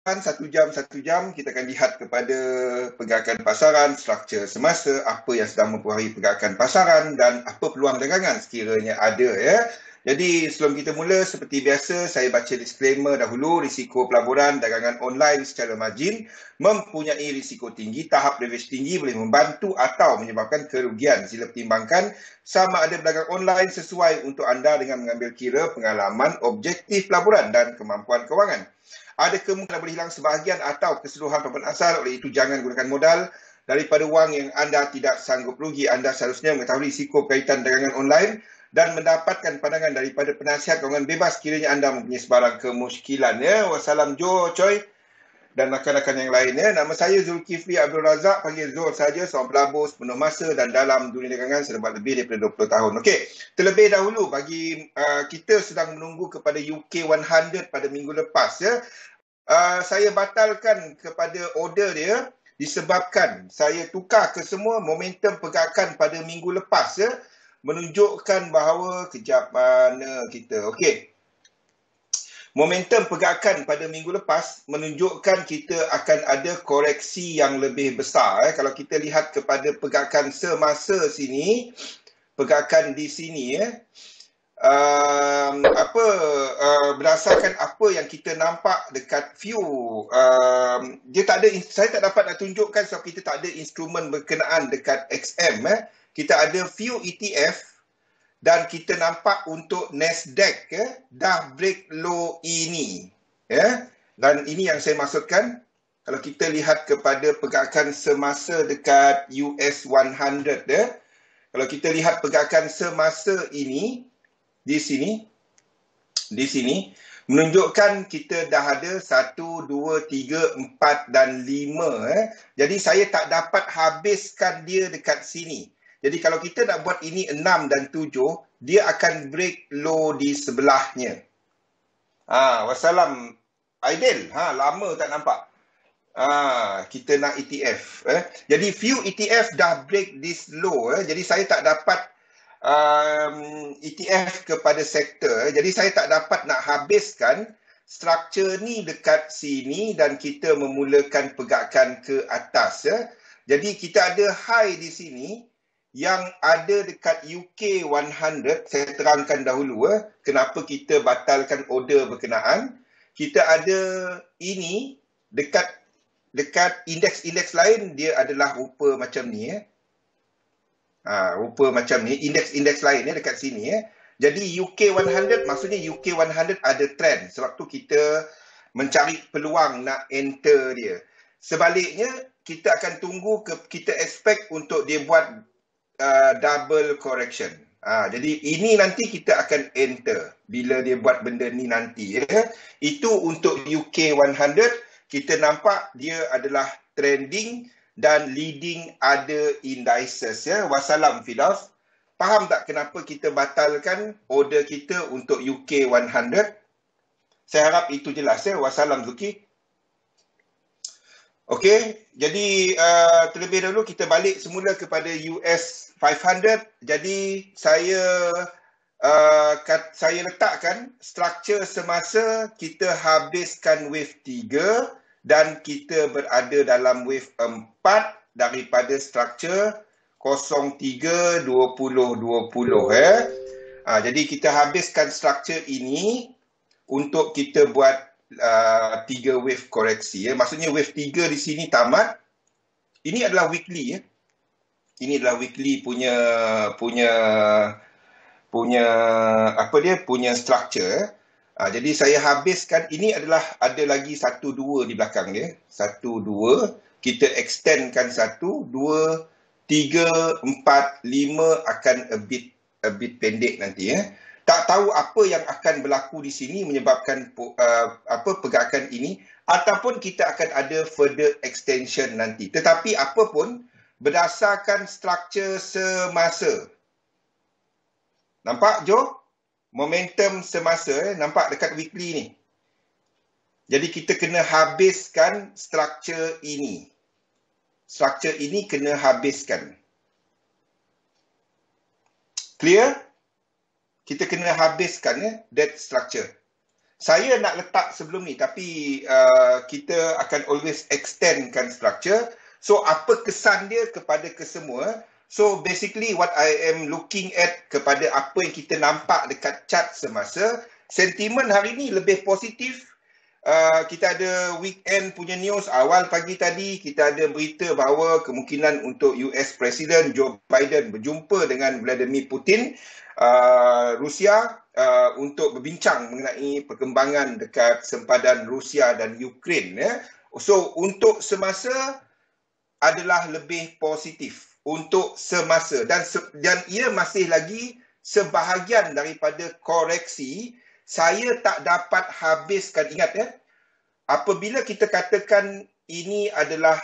satu jam kita akan lihat kepada pergerakan pasaran, struktur semasa, apa yang sedang mempengaruhi pergerakan pasaran dan apa peluang dagangan sekiranya ada ya. Jadi sebelum kita mula, seperti biasa saya baca disclaimer dahulu. Risiko pelaburan dagangan online secara margin mempunyai risiko tinggi. Tahap leverage tinggi boleh membantu atau menyebabkan kerugian. Sila pertimbangkan sama ada berdagang online sesuai untuk anda dengan mengambil kira pengalaman objektif pelaburan dan kemampuan kewangan. Ada kemungkinan boleh hilang sebahagian atau keseluruhan pembayaran asal, oleh itu jangan gunakan modal daripada wang yang anda tidak sanggup rugi. Anda seharusnya mengetahui risiko berkaitan dagangan online dan mendapatkan pandangan daripada penasihat kewangan bebas kiranya anda mempunyai sebarang kemusykilan. Ya. Wassalam Jo Choi dan rakan-rakan yang lainnya. Nama saya Zulkifli Abdul Razak, panggil Zul saja, seorang pelabur sepenuh masa dan dalam dunia dagangan selama lebih daripada 20 tahun. Okey, terlebih dahulu bagi kita sedang menunggu kepada UK 100 pada minggu lepas ya. Saya batalkan kepada order dia disebabkan saya tukar ke semua momentum pergerakan pada minggu lepas ya, menunjukkan bahawa kejap mana kita. Okey. Momentum pergerakan pada minggu lepas menunjukkan kita akan ada koreksi yang lebih besar. Kalau kita lihat kepada pergerakan semasa sini, pergerakan di sini berdasarkan apa yang kita nampak dekat view, dia tak ada, saya tak dapat nak tunjukkan sebab kita tak ada instrumen berkenaan dekat XM. Kita ada view ETF dan kita nampak untuk Nasdaq dah break low ini ya. Dan ini yang saya maksudkan, kalau kita lihat kepada pergerakan semasa dekat US 100 kalau kita lihat pergerakan semasa ini di sini menunjukkan kita dah ada 1, 2, 3, 4 dan 5 Jadi saya tak dapat habiskan dia dekat sini. Jadi kalau kita nak buat ini 6 dan 7, dia akan break low di sebelahnya. Wassalam Aidil. Lama tak nampak. Kita nak ETF. Jadi few ETF dah break this low. Jadi saya tak dapat ETF kepada sektor. Jadi saya tak dapat nak habiskan struktur ni dekat sini dan kita memulakan pergerakan ke atas. Jadi kita ada high di sini yang ada dekat UK 100. Saya terangkan dahulu kenapa kita batalkan order berkenaan. Kita ada ini dekat indeks-indeks lain, dia adalah rupa macam ni rupa macam ni, indeks-indeks lain dekat sini Jadi UK 100 maksudnya UK 100 ada trend, sebab tu kita mencari peluang nak enter dia. Sebaliknya kita akan tunggu kita expect untuk dia buat double correction. Jadi ini nanti kita akan enter bila dia buat benda ni nanti Itu untuk UK 100. Kita nampak dia adalah trending dan leading other indices Wassalam Fidaus. Faham tak kenapa kita batalkan order kita untuk UK 100? Saya harap itu jelas Wassalam Zuki. Okey, jadi terlebih dahulu kita balik semula kepada US 500. Jadi saya letakkan struktur semasa kita habiskan wave 3 dan kita berada dalam wave 4 daripada struktur 03 20 20 Jadi kita habiskan struktur ini untuk kita buat 3 wave koreksi Maksudnya wave 3 di sini tamat. Ini adalah weekly Ini adalah weekly punya structure Jadi saya habiskan. Ini adalah ada lagi 1 2 di belakang dia. 1 2 kita extendkan 1 2 3 4 5 akan a bit pendek nanti Tak tahu apa yang akan berlaku di sini menyebabkan pergerakan ini, ataupun kita akan ada further extension nanti. Tetapi apapun, berdasarkan struktur semasa. Nampak Jo? Momentum semasa nampak dekat weekly ni. Jadi kita kena habiskan struktur ini. Struktur ini kena habiskan. Clear? Kita kena habiskan that structure. saya nak letak sebelum ni, tapi kita akan always extendkan structure. So apa kesan dia kepada kesemua? So basically what I am looking at kepada apa yang kita nampak dekat chart semasa, sentimen hari ni lebih positif. Kita ada weekend punya news. Awal pagi tadi kita ada berita bahawa kemungkinan untuk US President Joe Biden berjumpa dengan Vladimir Putin Rusia untuk berbincang mengenai perkembangan dekat sempadan Rusia dan Ukraine. So untuk semasa adalah lebih positif untuk semasa, dan ia masih lagi sebahagian daripada koreksi. Saya tak dapat habiskan, ingat apabila kita katakan ini adalah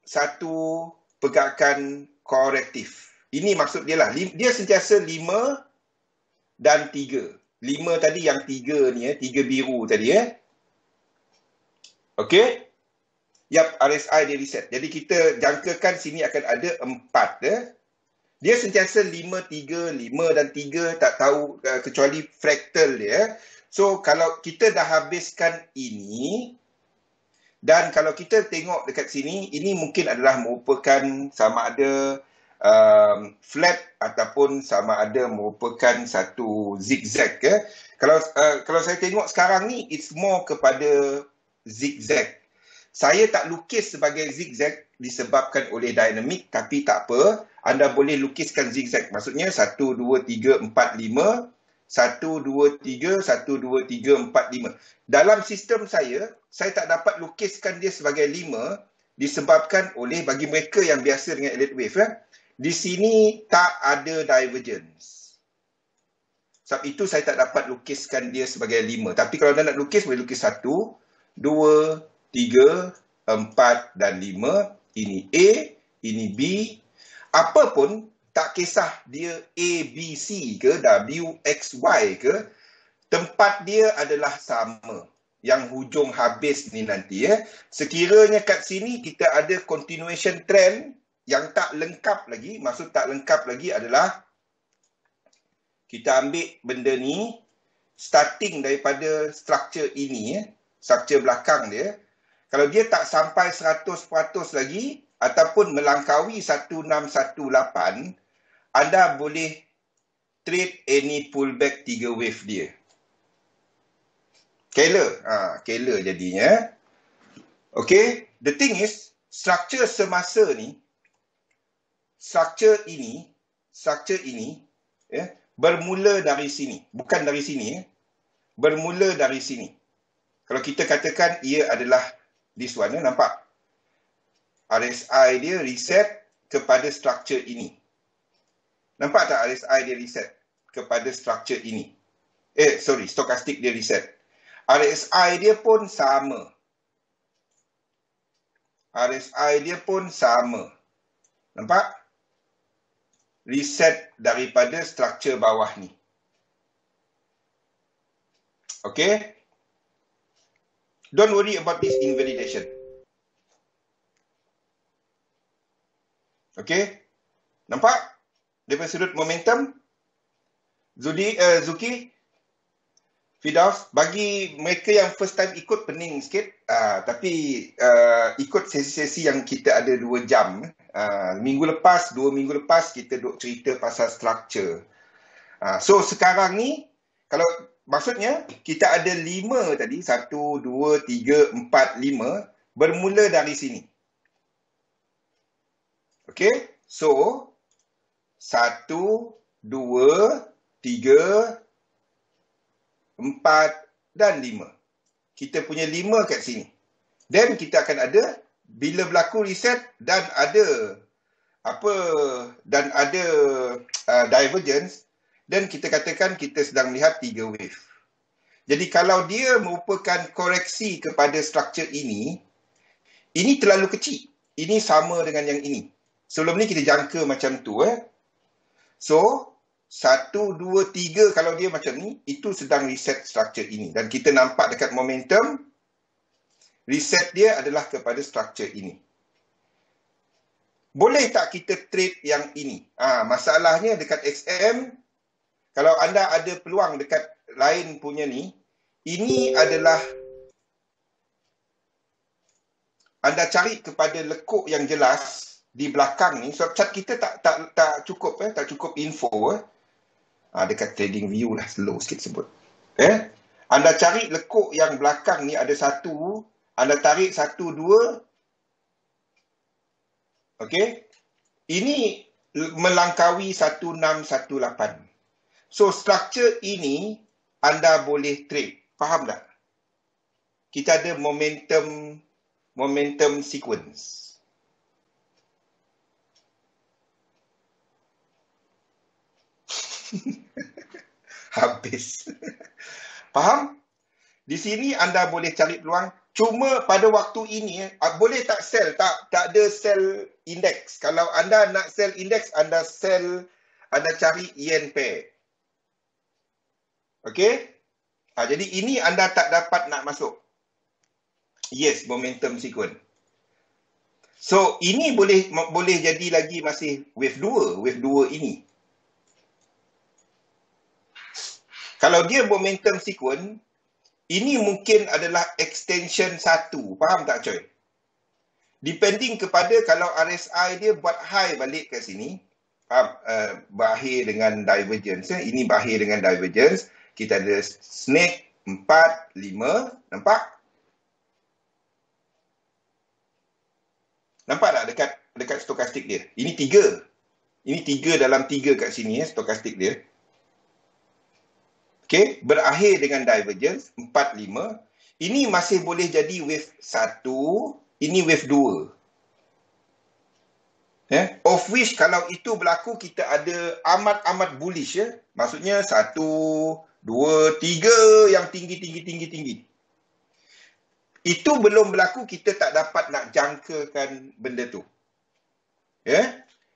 satu pergerakan korektif. Ini maksud dia lah. Dia sentiasa 5 dan 3. 5 tadi, yang 3 ni 3 biru tadi Okey. Yap, RSI dia reset. Jadi kita jangkakan sini akan ada 4 Dia sentiasa 5, 3, 5 dan 3, tak tahu kecuali fraktal dia. So kalau kita dah habiskan ini, dan kalau kita tengok dekat sini, ini mungkin adalah merupakan sama ada flat ataupun sama ada merupakan satu zigzag. Kalau saya tengok sekarang ni, it's more kepada zigzag. Saya tak lukis sebagai zigzag disebabkan oleh dinamik, tapi tak apa. Anda boleh lukiskan zigzag. Maksudnya 1, 2, 3, 4, 5. 1, 2, 3, 1, 2, 3, 4, 5. Dalam sistem saya tak dapat lukiskan dia sebagai 5 disebabkan oleh, bagi mereka yang biasa dengan elite wave, di sini tak ada divergence. Sebab itu saya tak dapat lukiskan dia sebagai 5. Tapi kalau anda nak lukis, boleh lukis 1, 2, 3, 4 dan 5. Ini A, ini B. Apa pun, tak kisah dia A, B, C ke, W, X, Y ke, tempat dia adalah sama. Yang hujung habis ni nanti. Sekiranya kat sini kita ada continuation trend yang tak lengkap lagi. Maksud tak lengkap lagi adalah kita ambil benda ni, starting daripada structure ini, structure belakang dia. Kalau dia tak sampai 100% lagi ataupun melangkaui 1618, anda boleh trade any pullback 3 wave dia. Killer jadinya. Okay, the thing is, structure semasa ni, structure ini bermula dari sini. Bukan dari sini. Bermula dari sini. Kalau kita katakan ia adalah this one, nampak? RSI dia reset kepada structure ini. Nampak tak RSI dia reset kepada structure ini? Stokastik dia reset. RSI dia pun sama. Nampak? Reset daripada structure bawah ni. Okay? Don't worry about this invalidation. Okay? Nampak? Daripada sudut momentum, Zuki, Firdaus, bagi mereka yang first time ikut pening sikit, tapi ikut sesi-sesi yang kita ada 2 jam. 2 minggu lepas kita duk cerita pasal structure. So sekarang ni, kalau maksudnya kita ada 5 tadi, 1, 2, 3, 4, 5, bermula dari sini. Okay, so 1, 2, 3, 4 dan 5. Kita punya 5 kat sini. Then kita akan ada, bila berlaku reset dan ada divergence, dan kita katakan kita sedang melihat 3 wave. Jadi kalau dia merupakan koreksi kepada structure ini terlalu kecil. Ini sama dengan yang ini. Sebelum ni kita jangka macam tu. So 1, 2, 3 kalau dia macam ni, itu sedang reset structure ini. Dan kita nampak dekat momentum, reset dia adalah kepada structure ini. Boleh tak kita trade yang ini? Masalahnya dekat XM, kalau anda ada peluang dekat lain punya ni, ini adalah anda cari kepada lekuk yang jelas di belakang ni. Sebab chart kita tak cukup tak cukup info dekat trading view lah, slow sikit sebut. Anda cari lekuk yang belakang ni ada satu, anda tarik 1, 2. Okey. Ini melangkaui 1618. So structure ini anda boleh trade. Faham tak? Kita ada momentum sequence. Habis. Faham? Di sini anda boleh cari peluang. Cuma pada waktu ini, boleh tak sell? Tak ada sell index. Kalau anda nak sell index, anda cari yen pair. Okey? Jadi ini anda tak dapat nak masuk. Yes, momentum sequence. So, ini boleh jadi lagi masih wave 2 ini. Kalau dia momentum sequence, ini mungkin adalah extension 1. Faham tak, Coy? Depending kepada kalau RSI dia buat high balik ke sini, berakhir dengan divergence. Ini berakhir dengan divergence. Kita ada snake 4, 5. Nampak? Nampak tak dekat stokastik dia? Ini 3. Ini 3 dalam 3 kat sini stokastik dia. Okey, berakhir dengan divergence 4, 5. Ini masih boleh jadi wave 1, ini wave 2. Of which kalau itu berlaku kita ada amat bullish Maksudnya 1, 2, 3 yang tinggi. Itu belum berlaku, kita tak dapat nak jangkakan benda tu.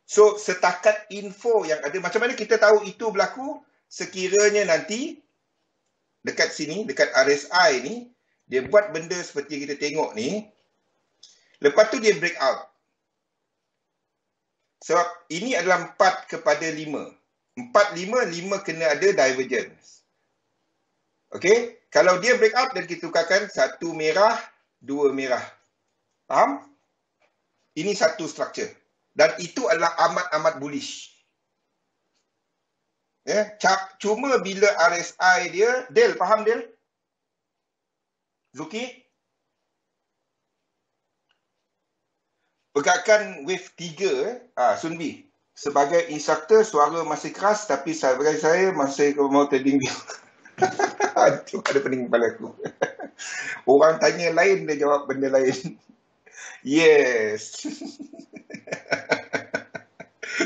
So setakat info yang ada, macam mana kita tahu itu berlaku? Sekiranya nanti dekat sini, dekat RSI ni, dia buat benda seperti kita tengok ni, lepas tu dia break out. Sebab ini adalah 4 kepada 5. 4, 5 kena ada divergence. Okey? Kalau dia break out dan kita tukarkan 1 merah, 2 merah. Faham? Ini satu structure. Dan itu adalah amat bullish. Cuma bila RSI dia, Del, faham Del? Zuki? Pergerakan wave 3, Sunbi. Sebagai instructor, suara masih keras, tapi sebagai saya masih mau trading view. Ada pening kepala aku. Orang tanya lain, dia jawab benda lain. Yes.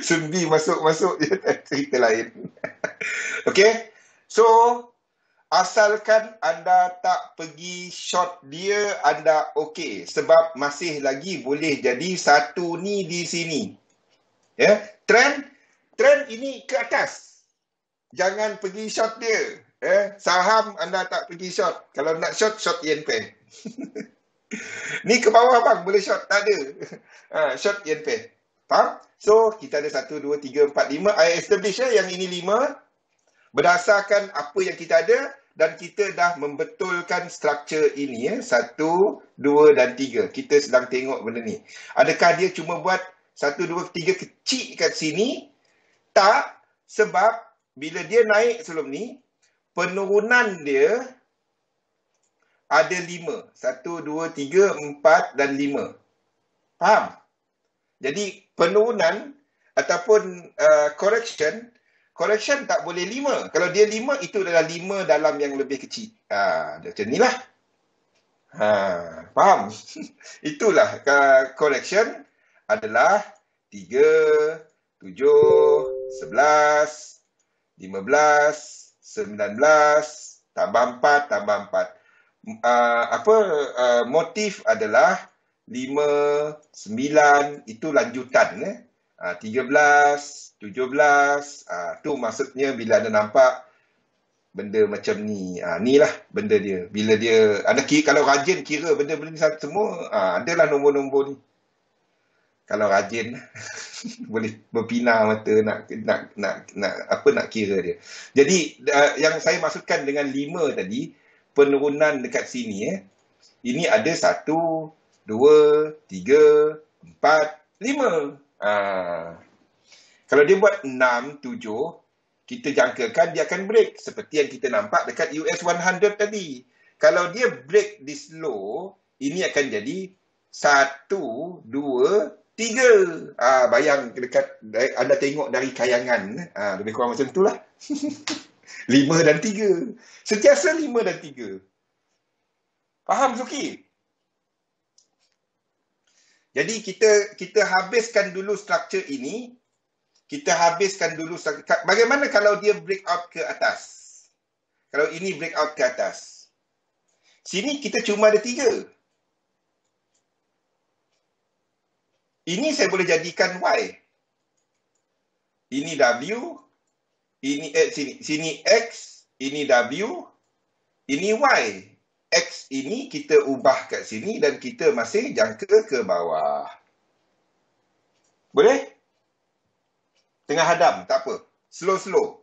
Sunbi masuk je, cerita lain. Okey. So, asalkan anda tak pergi short dia, anda okey. Sebab masih lagi boleh jadi satu ni di sini. Trend ini ke atas. Jangan pergi short dia. Saham anda tak pergi short. Kalau nak short yen pair. Ni ke bawah bang, boleh short? Tak ada. Short yen pair. Faham? So, kita ada 1, 2, 3, 4, 5. I establish yang ini 5. Berdasarkan apa yang kita ada, dan kita dah membetulkan struktur ini 1, 2 dan 3. Kita sedang tengok benda ni. Adakah dia cuma buat 1, 2, 3 kecil kat sini? Tak, sebab bila dia naik sebelum ni, penurunan dia ada 5. 1, 2, 3, 4 dan 5. Faham? Jadi penurunan ataupun correction tak boleh 5. Kalau dia 5, itu adalah 5 dalam yang lebih kecil. Macam ni lah. Faham? Itulah correction adalah 3, 7, 11, 15, 19, tambah 4, tambah 4. Motif adalah 5, 9, itu lanjutan. 13, 17, tu maksudnya bila anda nampak benda macam ni, ni lah benda dia. Bila dia, anda kalau rajin kira benda-benda ni semua, adalah nombor-nombor ni. Kalau rajin, boleh berpinah mata nak kira dia. Jadi, yang saya maksudkan dengan 5 tadi, penurunan dekat sini. Ini ada 1, 2, 3, 4, 5. Kalau dia buat 6, 7, kita jangkakan dia akan break. Seperti yang kita nampak dekat US 100 tadi. Kalau dia break this low, ini akan jadi 1, 2, 3. Bayang dekat, anda tengok dari kayangan. Lebih kurang macam itulah. 5 dan 3. Sentiasa 5 dan 3. Faham, Suki? Jadi kita habiskan dulu struktur ini. Kita habiskan dulu. Bagaimana kalau dia breakout ke atas? Kalau ini breakout ke atas. Sini kita cuma ada 3. Ini saya boleh jadikan Y. Ini W. Ini sini X. Ini W. Ini Y. X ini kita ubah kat sini dan kita masih jangka ke bawah. Boleh? Tengah hadam, tak apa. Slow-slow.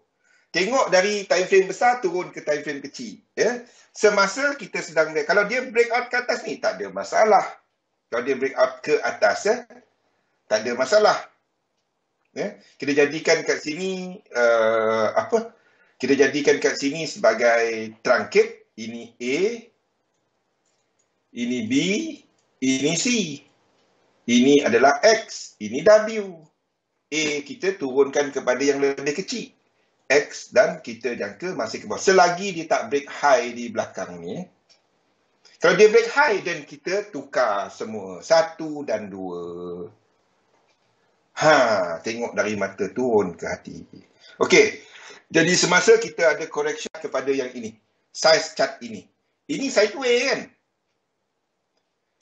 Tengok dari time frame besar turun ke time frame kecil. Ya? Semasa kita sedang, kalau dia break out ke atas ni, tak ada masalah. Kalau dia break out ke atas, tak ada masalah. Ya? Kita jadikan kat sini, kita jadikan kat sini sebagai trunket. Ini A, ini B, ini C. Ini adalah X, ini W. A kita turunkan kepada yang lebih kecil. X dan kita jangka masih ke bawah. Selagi dia tak break high di belakang ni. Kalau dia break high, dan kita tukar semua. 1 dan 2. Tengok dari mata turun ke hati. Okey. Jadi semasa kita ada correction kepada yang ini. Size chart ini. Ini sideway kan?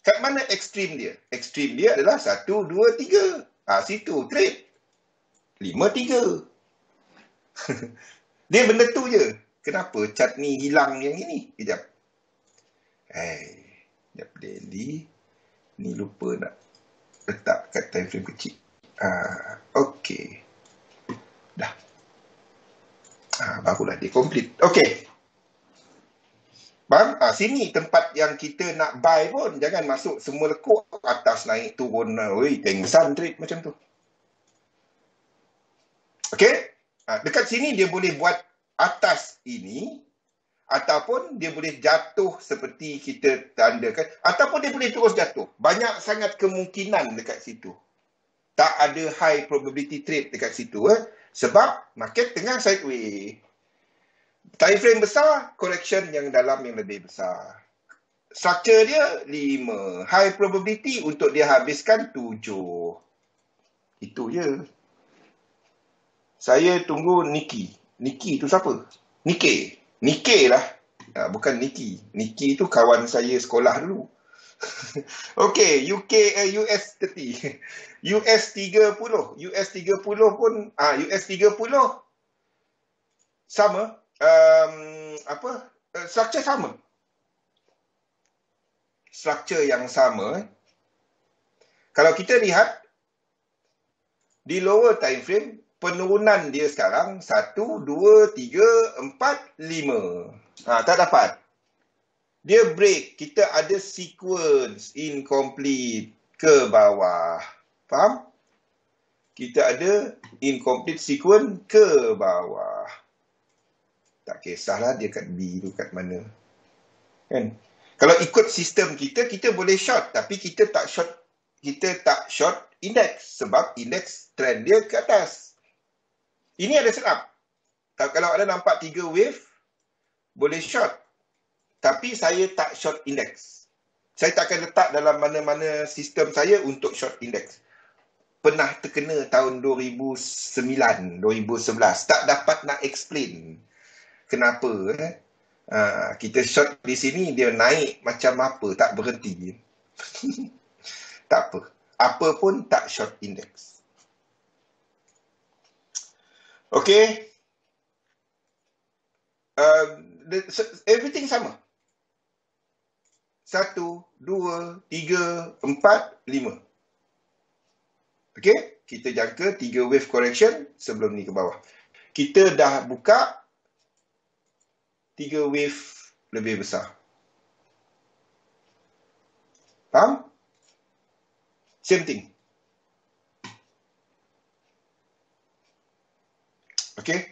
Kat mana ekstrim dia? Ekstrim dia adalah 1, 2, 3. Situ trade. 5, 3. Dia benda tu je. Kenapa chart ni hilang yang ini? Sekejap. Sekejap daily. Ni lupa nak letak kat time frame kecil. Okey. Dah. Barulah dia complete. Okey. Faham? Sini tempat yang kita nak buy pun. Jangan masuk semua lekuk. Atas naik turun. Tengsan trade macam tu. Okey? Dekat sini dia boleh buat atas ini. Ataupun dia boleh jatuh seperti kita tandakan. Ataupun dia boleh terus jatuh. Banyak sangat kemungkinan dekat situ. Tak ada high probability trade dekat situ. Sebab market tengah sideway. Time frame besar, correction yang dalam yang lebih besar. Structure dia 5. High probability untuk dia habiskan 7. Itu je. Saya tunggu Nikki. Nikki tu siapa? Nikkei lah. Bukan Nikki. Nikki tu kawan saya sekolah dulu. Okey, US 30. US 30. US 30 pun, US 30 sama. Structure sama. Structure yang sama. Kalau kita lihat di lower time frame, penurunan dia sekarang 1, 2, 3, 4, 5. Tak dapat. Dia break. Kita ada sequence incomplete ke bawah. Faham? Kita ada incomplete sequence ke bawah. Tak kisahlah dia kat B tu kat mana. Kan? Kalau ikut sistem kita, kita boleh short. Tapi kita tak short index. Sebab index trend dia ke atas. Ini ada setup. Kalau ada nampak 3 wave, boleh short. Tapi saya tak short index. Saya tak akan letak dalam mana-mana sistem saya untuk short index. Pernah terkena tahun 2009, 2011. Tak dapat nak explain kenapa. Kita short di sini, dia naik macam apa, tak berhenti. Tak apa. Apa pun tak short index. Okay. Everything sama. 1, 2, 3, 4, 5. Okay. Kita jangka 3 wave correction sebelum ni ke bawah. Kita dah buka 3 wave lebih besar. Faham? Same thing. Okay.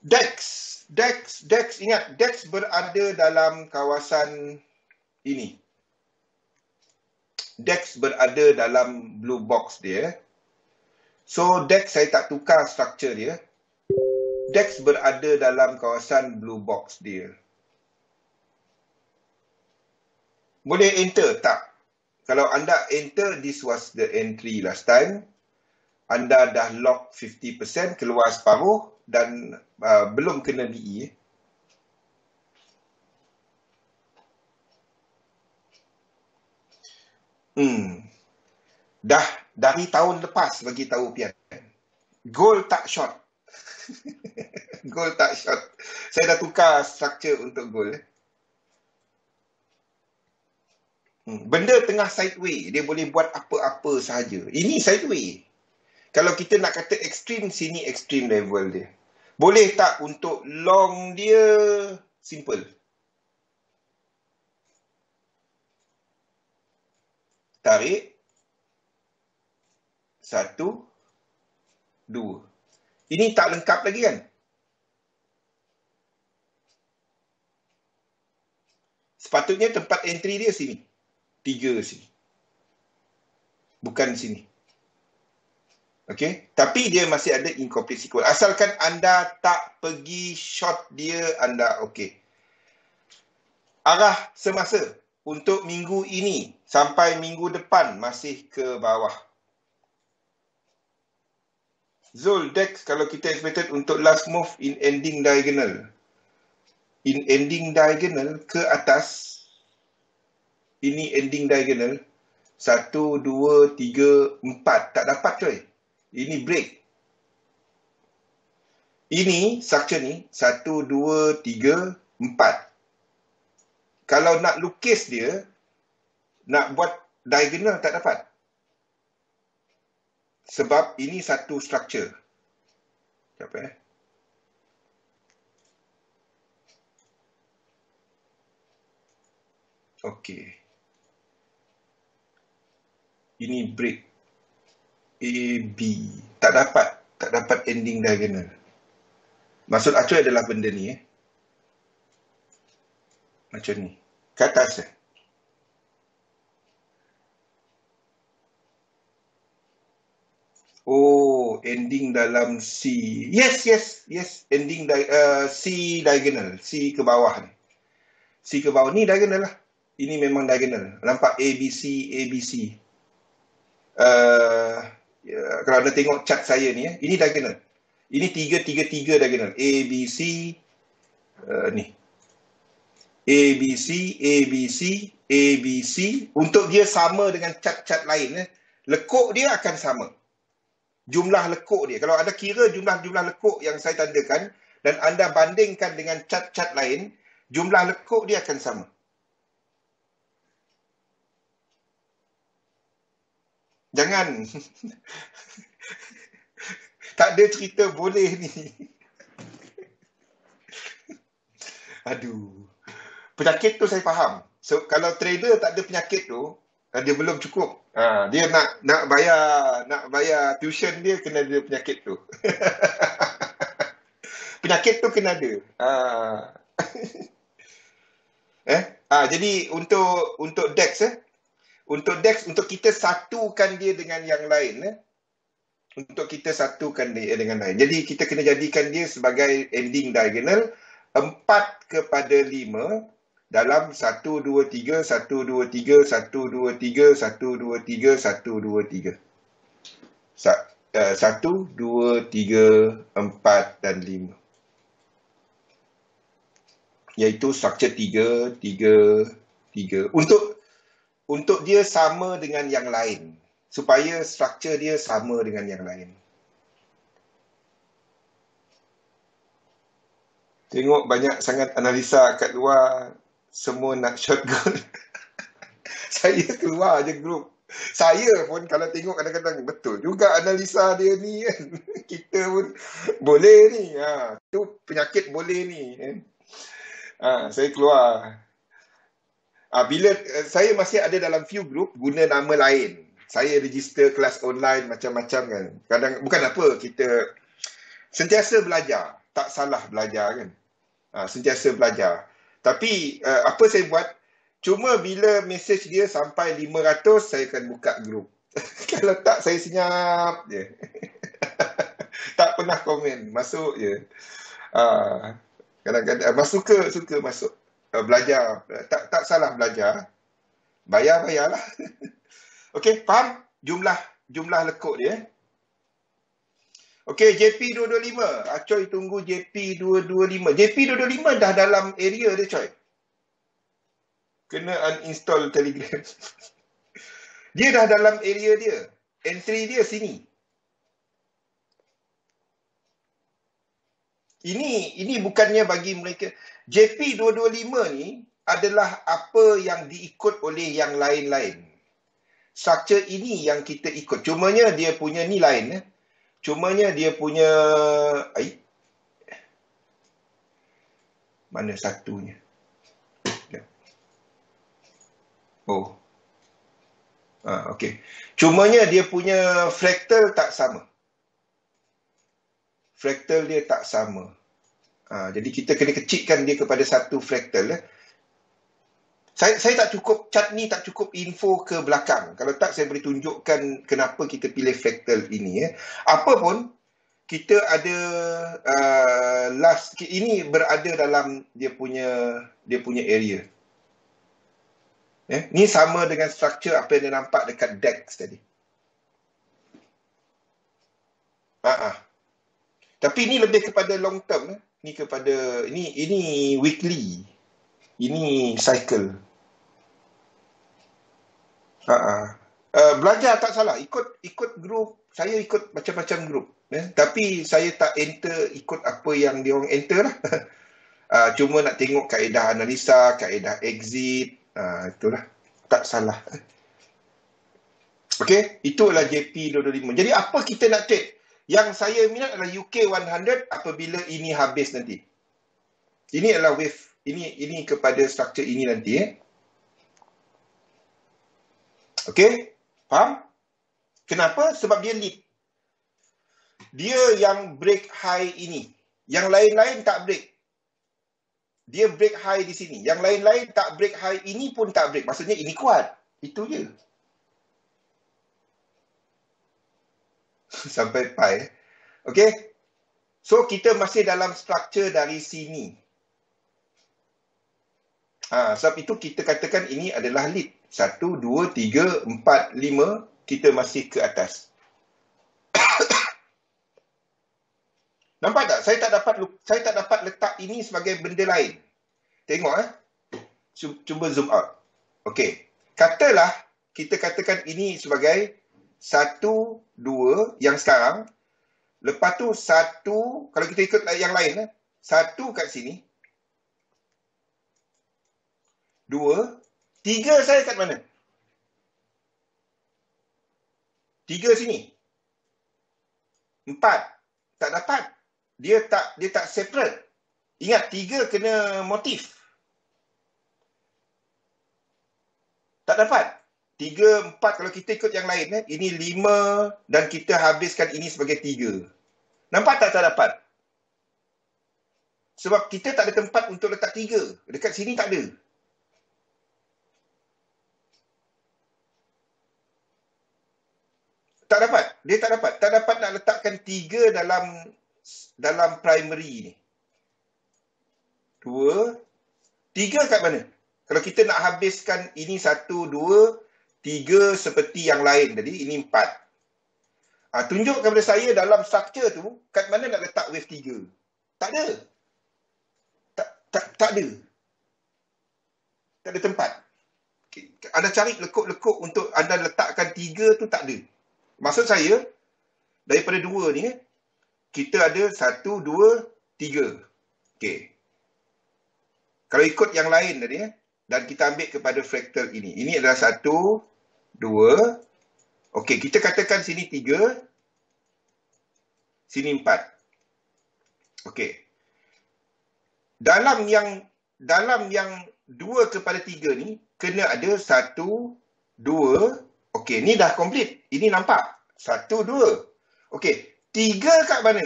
DEX, ingat, DEX berada dalam kawasan ini. DEX berada dalam blue box dia. So, DEX saya tak tukar struktur dia. DEX berada dalam kawasan blue box dia. Boleh enter? Tak. Kalau anda enter, this was the entry last time. Anda dah lock 50%, keluar separuh dan belum kena BE. Dah dari tahun lepas bagi tahu Pian. Gold tak short. Gold tak short. Saya dah tukar struktur untuk gold. Benda tengah sideway, dia boleh buat apa-apa sahaja. Ini sideway. Kalau kita nak kata ekstrim, sini ekstrim level dia. Boleh tak untuk long dia simple? Tarik. 1, 2. Ini tak lengkap lagi kan? Sepatutnya tempat entry dia sini. 3 sini. Bukan sini. Okey, tapi dia masih ada incomplete sequence. Asalkan anda tak pergi short dia, anda okey. Arah semasa untuk minggu ini sampai minggu depan masih ke bawah. Zul, DEX kalau kita expected untuk last move in ending diagonal. In ending diagonal ke atas. Ini ending diagonal. 1, 2, 3, 4. Tak dapat coy. Ini break. Ini structure ni 1, 2, 3, 4. Kalau nak lukis dia, nak buat diagonal tak dapat. Sebab ini satu structure. Sekejap Okey. Ini break. A, B. Tak dapat ending diagonal. Maksud Acoy adalah benda ni. Macam ni. Ke atas. Oh, ending dalam C. Yes. Ending C diagonal. C ke bawah ni. C ke bawah ni diagonal lah. Ini memang diagonal. Nampak ABC. Kalau anda tengok chart saya ni, ini diagonal. Ini 3 diagonal. ABC, ni. ABC. Untuk dia sama dengan chart-chart lain, lekuk dia akan sama. Jumlah lekuk dia. Kalau anda kira jumlah lekuk yang saya tandakan dan anda bandingkan dengan chart-chart lain, jumlah lekuk dia akan sama. Jangan. Tak ada cerita boleh ni. Aduh. Penyakit tu saya faham. So, kalau trader tak ada penyakit tu, dia belum cukup. Dia nak bayar tuition dia, kena ada penyakit tu. Penyakit tu kena ada. Jadi untuk DEX untuk DEX, untuk kita satukan dia dengan yang lain. Untuk kita satukan dia dengan lain. Jadi kita kena jadikan dia sebagai ending diagonal 4/5 dalam 1, 2, 3, 1, 2, 3, 1, 2, 3, 1, 2, 3, 1, 2, 3. 1, 2, 3, 4 dan 5. Iaitu structure 3, 3, 3. Untuk dia sama dengan yang lain. Supaya struktur dia sama dengan yang lain. Tengok banyak sangat analisa kat luar. Semua nak short gold. Saya keluar je grup. Saya pun kalau tengok kadang-kadang betul juga analisa dia ni kan. Kita pun boleh ni. Tu penyakit boleh ni. Saya keluar. Bila saya masih ada dalam few group guna nama lain. Saya register kelas online macam-macam kan. Kadang bukan apa, kita sentiasa belajar. Tak salah belajar kan. Sentiasa belajar. Tapi apa saya buat? Cuma bila mesej dia sampai 500, saya akan buka grup. Kalau tak, saya senyap je. Tak pernah komen. Masuk je. Kadang-kadang suka masuk. Belajar. Tak salah belajar. Bayar-bayarlah. Okey, faham? Jumlah lekuk dia. Okey, JP225. Coy tunggu JP225. JP225 dah dalam area dia, Coy. Kena uninstall Telegram. Dia dah dalam area dia. Entry dia sini. Ini bukannya bagi mereka. JP225 ni adalah apa yang diikut oleh yang lain-lain. Structure ini yang kita ikut. Cumanya dia punya ni lain. Cumanya dia punya... Mana satunya? Oh. Okey. Cumanya dia punya fractal tak sama. Fractal dia tak sama. Jadi kita kena kecilkan dia kepada satu fractal. Saya tak cukup, chart ni tak cukup info ke belakang. Kalau tak, saya boleh tunjukkan kenapa kita pilih fractal ini. Apa pun, kita ada ini berada dalam dia punya area. Ni sama dengan struktur apa yang dia nampak dekat DEX tadi. Tapi ini lebih kepada long term. Ini kepada ini weekly. Ini cycle. Belajar tak salah. Ikut grup. Saya ikut macam-macam grup. Tapi saya tak enter ikut apa yang dia orang enter lah. Cuma nak tengok kaedah analisa, kaedah exit. Itulah. Tak salah. Okey, itulah JP225. Jadi apa kita nak trade? Yang saya minat adalah UK100 apabila ini habis nanti. Ini adalah wave. Ini kepada struktur ini nanti. Okey, faham? Kenapa? Sebab dia lead. Dia yang break high ini. Yang lain-lain tak break. Dia break high di sini. Yang lain-lain tak break high, ini pun tak break. Maksudnya ini kuat. Itu je. Sampai pi. Okey. So, kita masih dalam struktur dari sini. Sebab itu kita katakan ini adalah lead. 1, 2, 3, 4, 5. Kita masih ke atas. Nampak tak? Saya tak dapat letak ini sebagai benda lain. Tengok Cuba zoom out. Okey. Katalah kita katakan ini sebagai 1, 2 yang sekarang. Lepas tu 1, kalau kita ikut yang lain 1 kat sini. 2, 3 saya kat mana? 3 sini. 4. Tak dapat. Dia tak separate. Ingat, 3 kena motif. Tak dapat. 3, 4 kalau kita ikut yang lain. Ini 5 dan kita habiskan ini sebagai 3. Nampak tak dapat? Sebab kita tak ada tempat untuk letak 3. Dekat sini tak ada. Tak dapat. Dia tak dapat. Tak dapat nak letakkan 3 dalam primary ni. 2, 3 kat mana? Kalau kita nak habiskan ini 1, 2, 3 seperti yang lain tadi, ini 4. Tunjuk kepada saya dalam struktur tu, kat mana nak letak wave 3? Tak ada. Tak ada. Tak ada tempat. Anda cari lekuk-lekuk untuk anda letakkan 3 tu, tak ada. Maksud saya, daripada 2 ni, kita ada 1, 2, 3. Okey. Kalau ikut yang lain tadi, dan kita ambil kepada fractal ini. Ini adalah 1, 2. Okey, kita katakan sini 3. Sini 4. Okey. Dalam yang dalam yang 2/3 ni, kena ada 1, 2. Okey, ni dah complete. Ini nampak. 1, 2. Okey, 3 kat mana?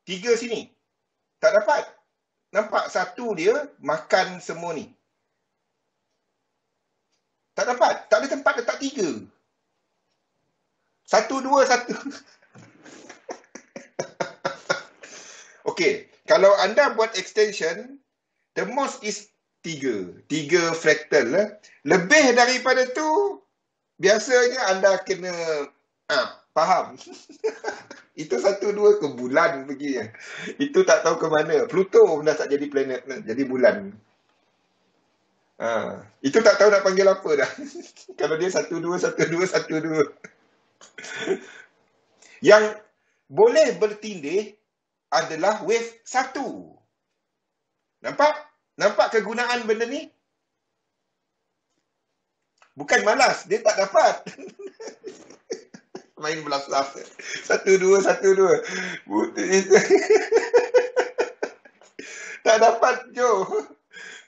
3 sini. Tak dapat. Nampak 1 dia makan semua ni. Tak dapat. Tak ada tempat letak 3. 1, 2, 1. Okey, kalau anda buat extension, the most is 3. 3 fractal. Lebih daripada tu, biasanya anda kena faham. Itu 1, 2 ke bulan pergi. Itu tak tahu ke mana. Pluto pun dah tak jadi planet, jadi bulan. Itu tak tahu nak panggil apa dah. Kalau dia 1, 2, 1, 2, 1, 2. Yang boleh bertindih adalah wave 1. Nampak? Nampak kegunaan benda ni? Bukan malas, dia tak dapat. Main belas-belas. 1, 2, 1, 2. Tak dapat, Jo.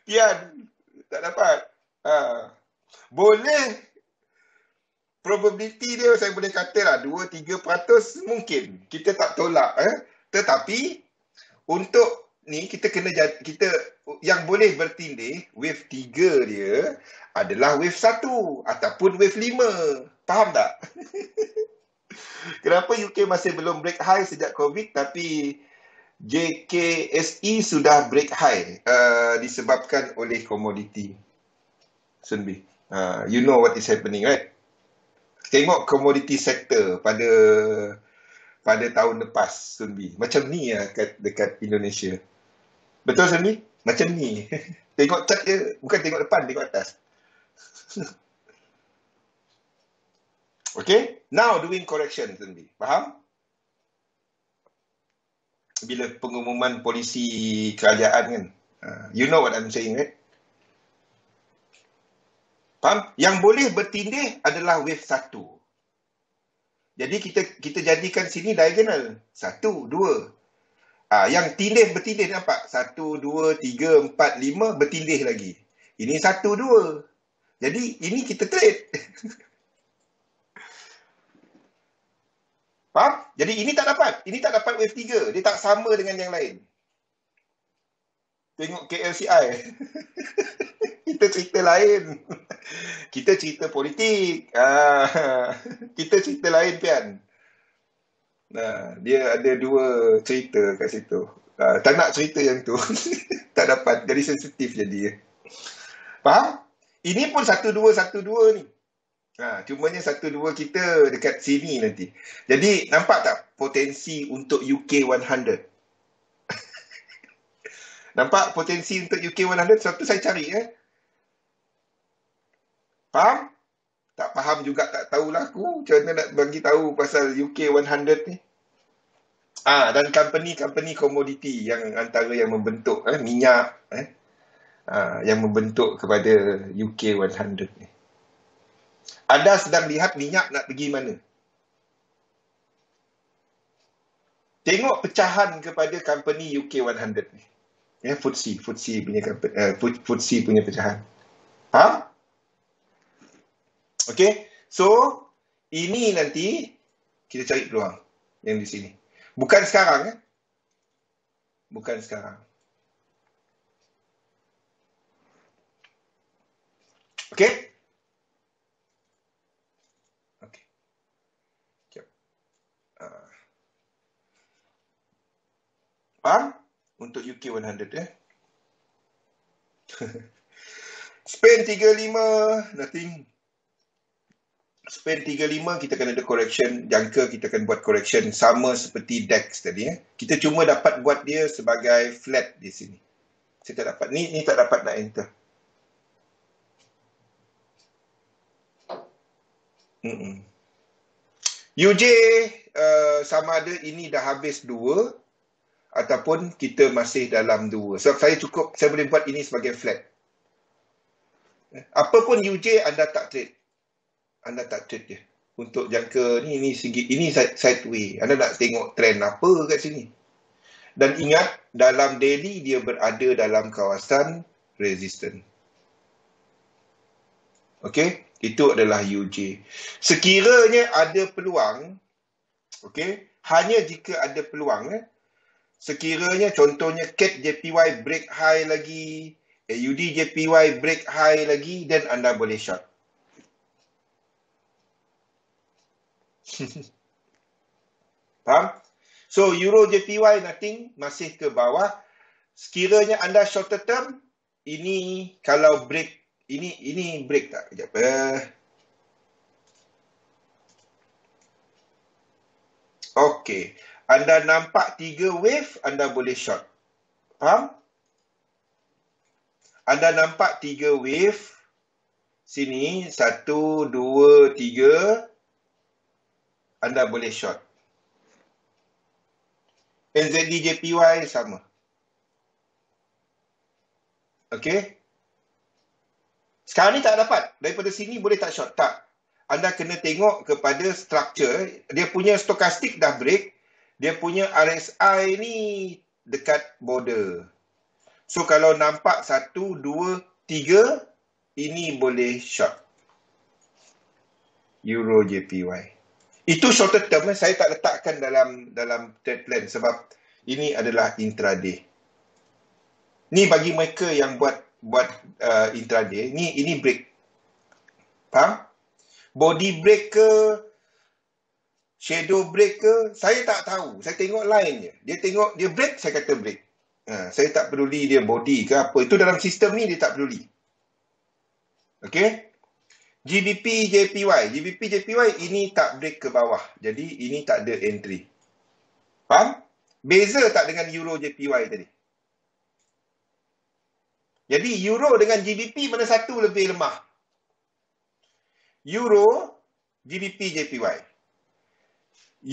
Tian. Tak dapat. Boleh. Probability dia saya boleh katalah 2-3% mungkin. Kita tak tolak. Tetapi untuk ni kita yang boleh bertindih wave 3 dia adalah wave 1 ataupun wave 5. Faham tak? Kenapa UK masih belum break high sejak COVID, tapi JKSE sudah break high disebabkan oleh komoditi. Sunbi, you know what is happening, right? Tengok komoditi sektor pada tahun lepas, Sunbi. Macam ni dekat Indonesia. Betul, Sunbi? Macam ni. Tengok chart dia, bukan tengok depan, tengok atas. Okay, now doing correction, Sunbi. Faham? Bila pengumuman polisi kerajaan kan. You know what I'm saying, right? Faham? Yang boleh bertindih adalah wave 1. Jadi kita jadikan sini diagonal. 1, 2. Yang bertindih nampak? 1, 2, 3, 4, 5 bertindih lagi. Ini 1, 2. Jadi ini kita trade. Faham? Jadi ini tak dapat. Ini tak dapat wave 3. Dia tak sama dengan yang lain. Tengok KLCI. Kita cerita lain. Kita cerita politik. Kita cerita lain, Pian. Dia ada 2 cerita kat situ. Tak nak cerita yang tu. Tak dapat. Jadi sensitif jadi. Faham? Ini pun 1, 2, 1, 2 ni. Cumanya 1, 2 kita dekat sini nanti. Jadi nampak tak potensi untuk UK 100? Nampak potensi untuk UK 100? Sebab tu saya cari. Faham? Tak faham juga, tak tahulah aku. Macam mana nak bagi tahu pasal UK 100 ni. Dan company komoditi yang antara yang membentuk minyak. Yang membentuk kepada UK 100 ni. Anda sedang lihat minyak nak pergi mana? Tengok pecahan kepada company UK 100 ni. FTSE punya company, FTSE punya pecahan. Faham? Okay, so ini nanti kita cari peluang yang di sini. Bukan sekarang. Bukan sekarang. Okay? Okay. Faham? Untuk UK 100 Spain 35, nothing. Spain 35 kita akan ada correction, jangka kita akan buat correction sama seperti DAX tadi. Kita cuma dapat buat dia sebagai flat di sini. Saya tak dapat, ni tak dapat nak enter. UJ sama ada ini dah habis 2 ataupun kita masih dalam 2. Sebab saya boleh buat ini sebagai flat. Apapun UJ anda tak trade. Anda tak trade dia. Untuk jangka ni segi, ini sideway. Anda nak tengok trend apa kat sini. Dan ingat, dalam daily dia berada dalam kawasan resistant. Okey, itu adalah UJ. Sekiranya ada peluang, okey, hanya jika ada peluang, sekiranya contohnya CAT JPY break high lagi, AUD JPY break high lagi, dan anda boleh short. Faham? So Euro JPY nothing, masih ke bawah. Sekiranya anda short term, ini kalau break, ini break tak? Kejap. Okey. Anda nampak 3 wave, anda boleh short. Faham? Anda nampak 3 wave. Sini, 1, 2, 3. Anda boleh short. NZD JPY sama. Okey. Sekarang ni tak dapat. Daripada sini boleh tak short? Tak. Anda kena tengok kepada structure. Dia punya stokastik dah break. Dia punya RSI ni dekat border. So kalau nampak 1, 2, 3, ini boleh short. Euro JPY. Itu shorter term, saya tak letakkan dalam trade plan sebab ini adalah intraday. Ni bagi mereka yang buat intraday, ini break. Faham? Body break ke, shadow break ke, saya tak tahu. Saya tengok line je. Dia break, saya kata break. Saya tak peduli dia body ke apa. Itu dalam sistem ni dia tak peduli. Okey? GBP JPY ini tak break ke bawah. Jadi ini tak ada entry. Faham? Beza tak dengan Euro JPY tadi? Jadi Euro dengan GBP mana satu lebih lemah? Euro, GBP JPY.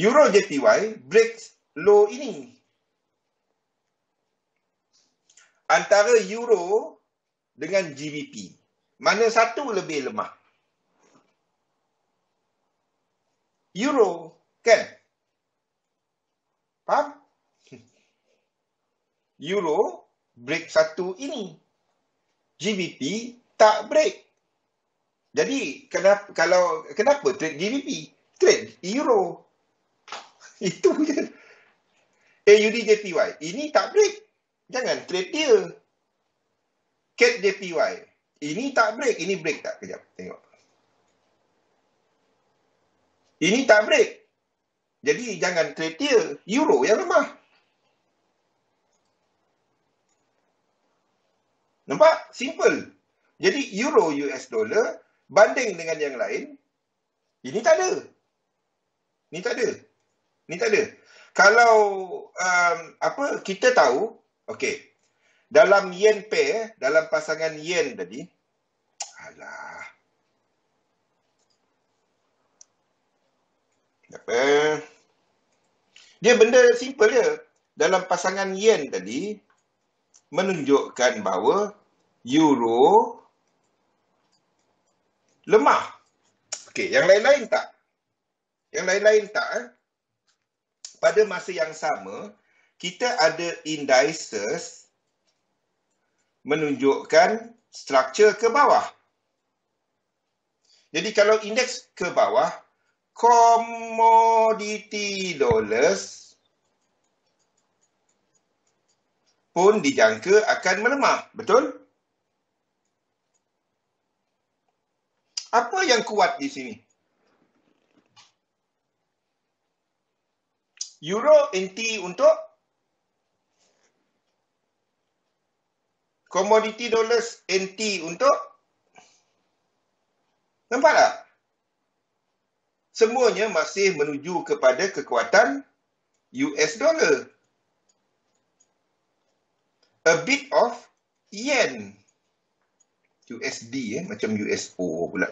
Euro JPY break low ini. Antara Euro dengan GBP, mana satu lebih lemah? Euro, kan? Faham? Euro break satu ini. GBP tak break. Jadi kenapa trade GBP? Trade Euro. Itu je. AUD JPY. Ini tak break. Jangan trade dia. CAT JPY. Ini tak break. Ini break tak? Kejap. Tengok. Ini tak break. Jadi jangan trade dia. Euro yang lemah. Nampak? Simple. Jadi Euro US dollar banding dengan yang lain, ini tak ada. Ini tak ada. Ini tak ada. Kalau kita tahu, okey. Dalam yen pair, dalam pasangan yen tadi, dia benda simple je. Dalam pasangan yen tadi menunjukkan bahawa Euro lemah. Okey, yang lain-lain tak? Yang lain-lain tak? Pada masa yang sama, kita ada indices menunjukkan struktur ke bawah. Jadi kalau indeks ke bawah, commodity dollars pun dijangka akan melemah. Betul? Apa yang kuat di sini? Euro NT untuk commodity dollars NT untuk, nampak tak? Semuanya masih menuju kepada kekuatan US dollar. A bit of yen. USD macam USO pula.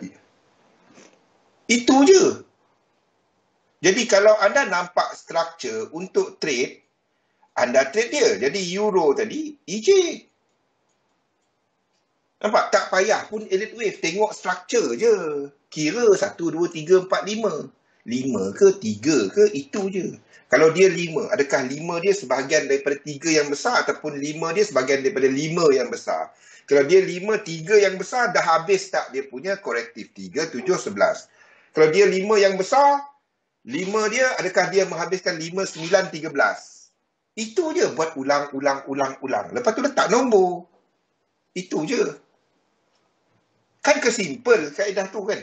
Itu je. Jadi kalau anda nampak structure untuk trade, anda trade dia. Jadi Euro tadi, EJ. Nampak? Tak payah pun elite wave. Tengok structure je. Kira 1, 2, 3, 4, 5. 5 ke 3 ke, itu je. Kalau dia 5, adakah 5 dia sebahagian daripada 3 yang besar ataupun 5 dia sebahagian daripada 5 yang besar? Kalau dia 5, 3 yang besar, dah habis tak dia punya korektif? 3, 7, 11. Kalau dia 5 yang besar, 5 dia, adakah dia menghabiskan 5, 9, 13? Itu je, buat ulang. Lepas tu letak nombor. Itu je. Kan kesimple kaedah tu kan.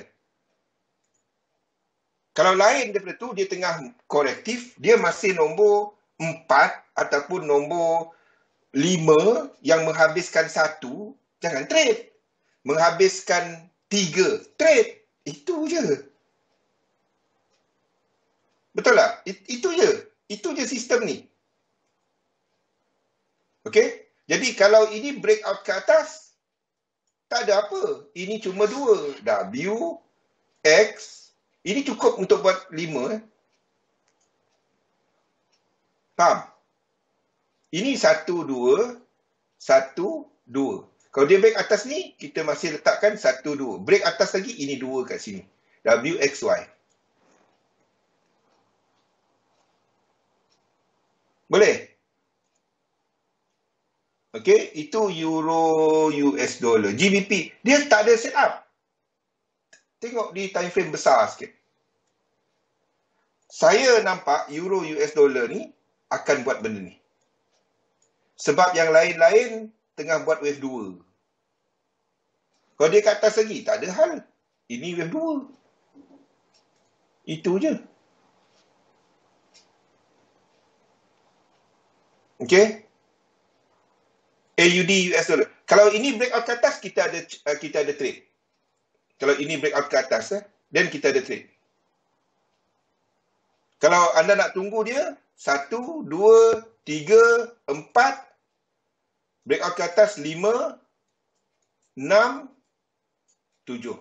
Kalau lain daripada tu, dia tengah korektif, dia masih nombor 4 ataupun nombor 5 yang menghabiskan 1, jangan trade. Menghabiskan 3, trade. Itu je. Betul tak? Itu je. Itu je sistem ni. Okey? Jadi kalau ini breakout ke atas, tak ada apa. Ini cuma 2. W, X. Ini cukup untuk buat 5. Faham? Ini 1, 2. 1, 2. Kalau dia break atas ni, kita masih letakkan 1, 2. Break atas lagi, ini 2 kat sini. W, X, Y. Boleh? Okey, itu Euro US dollar. GBP, dia tak ada setup. Tengok di time frame besar sikit. Saya nampak Euro US dollar ni akan buat benda ni. Sebab yang lain-lain tengah buat wave 2. Kalau dia kat atas lagi, tak ada hal. Ini wave 2. Itu je. Okey? AUD US dollar. Kalau ini breakout ke atas, kita ada trade. Kalau ini breakout ke atas, then kita ada trade. Kalau anda nak tunggu dia, 1, 2, 3, 4, breakout ke atas 5, 6, 7.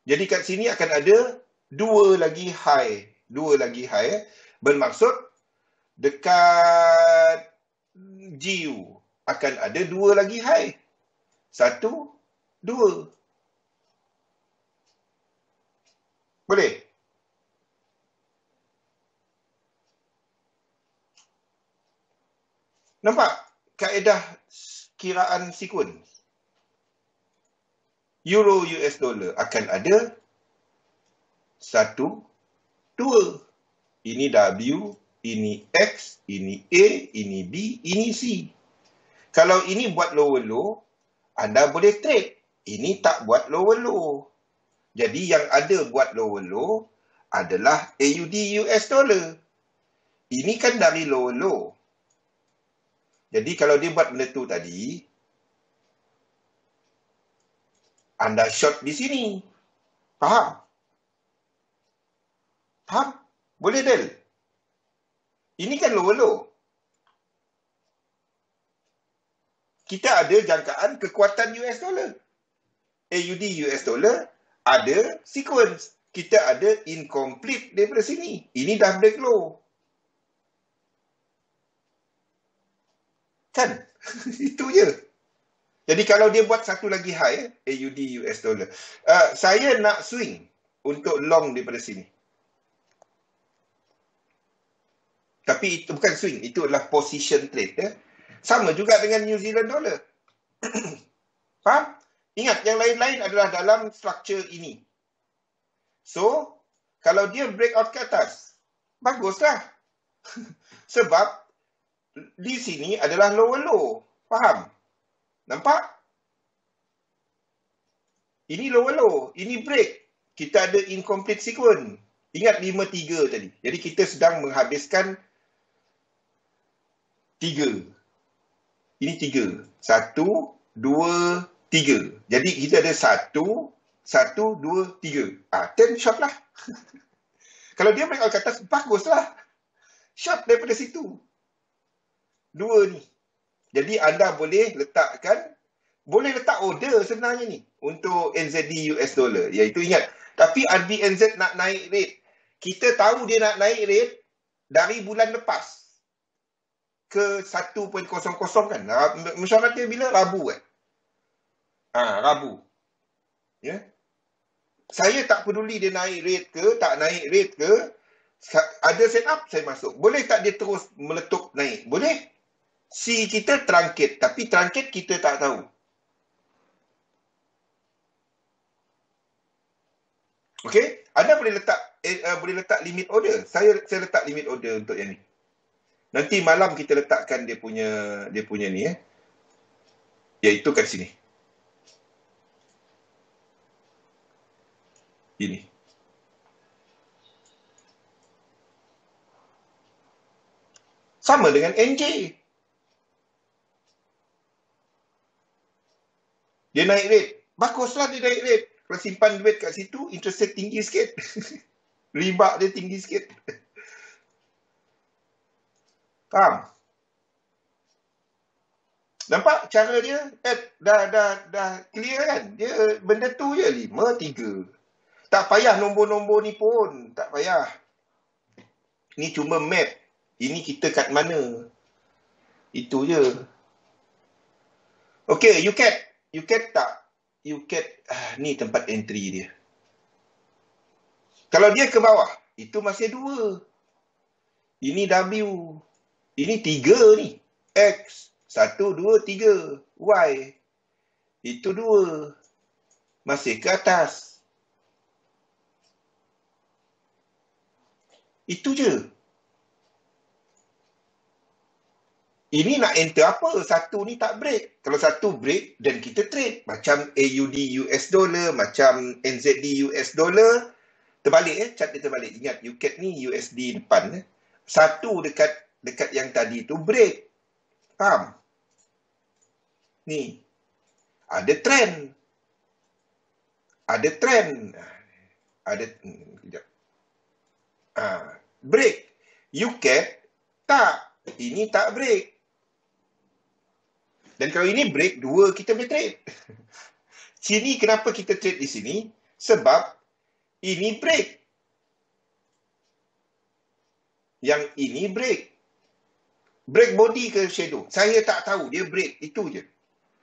Jadi kat sini akan ada 2 lagi high. 2 lagi high. Bermaksud dekat GU akan ada 2 lagi high. 1, 2. Boleh? Nampak kaedah kiraan sequence? Euro US dollar akan ada 1, 2. Ini W, ini X, ini A, ini B, ini C. Kalau ini buat lower low, anda boleh trade. Ini tak buat lower low. Jadi yang ada buat lower low adalah AUD US dollar. Ini kan dari lower low. Jadi kalau dia buat benda tu tadi, anda short di sini. Faham? Faham? Boleh, Del? Ini kan lower low. Kita ada jangkaan kekuatan US dollar. AUD US dollar ada sequence. Kita ada incomplete daripada sini. Ini dah break low. Kan? Itu je. Jadi kalau dia buat satu lagi high, AUD US dollar. Saya nak swing untuk long daripada sini. Tapi itu bukan swing. Itu adalah position trade. Sama juga dengan New Zealand dollar. Faham? Ingat, yang lain-lain adalah dalam structure ini. So, kalau dia breakout ke atas, baguslah. Sebab, di sini adalah lower low. Faham? Nampak? Ini lower low. Ini break. Kita ada incomplete sequence. Ingat 5-3 tadi. Jadi, kita sedang menghabiskan 3. Ini 3. 1, 2, 3. Jadi kita ada 1, 2, 3. Turn short lah. Kalau dia break ke atas, baguslah. Short daripada situ. 2 ni. Jadi anda boleh letak order sebenarnya ni. Untuk NZD US dollar. Iaitu ingat. Tapi RBNZ nak naik rate. Kita tahu dia nak naik rate dari bulan lepas. Ke 1.00 kan. Mesyuarat dia bila? Rabu kan. Rabu. Ya. Saya tak peduli dia naik rate ke, tak naik rate ke. Ada set up, saya masuk. Boleh tak dia terus meletup naik? Boleh. C kita trunket, tapi trunket kita tak tahu. Okey, anda boleh letak limit order. Saya letak limit order untuk yang ni. Nanti malam kita letakkan dia punya ni iaitu kat sini. Ini. Sama dengan NJ. Dia naik rate. Baguslah dia naik rate. Kalau simpan duit kat situ, interest rate tinggi sikit. Riba dia tinggi sikit. Faham? Nampak cara dia? Dah clear kan? Dia benda tu je 5-3. Tak payah nombor-nombor ni pun. Tak payah. Ni cuma map. Ini kita kat mana? Itu je. Okay, UCAT tak? UCAT, ni tempat entry dia. Kalau dia ke bawah, itu masih 2. Ini W. Ini 3 ni. X. 1, 2, 3. Y. Itu 2. Masih ke atas. Itu je. Ini nak enter apa? Satu ni tak break. Kalau satu break, dan kita trade. Macam AUD US dollar, macam NZD US dollar. Terbalik chart dia terbalik. Ingat, UCAT ni USD depan. Satu dekat yang tadi tu break. Faham? Ni. Ada trend. Ada trend. Ada, sekejap. Break. UCAT tak. Ini tak break. Dan kalau ini break, 2 kita boleh trade. Sini kenapa kita trade di sini? Sebab ini break. Yang ini break. Break body ke shadow? Saya tak tahu. Dia break. Itu je.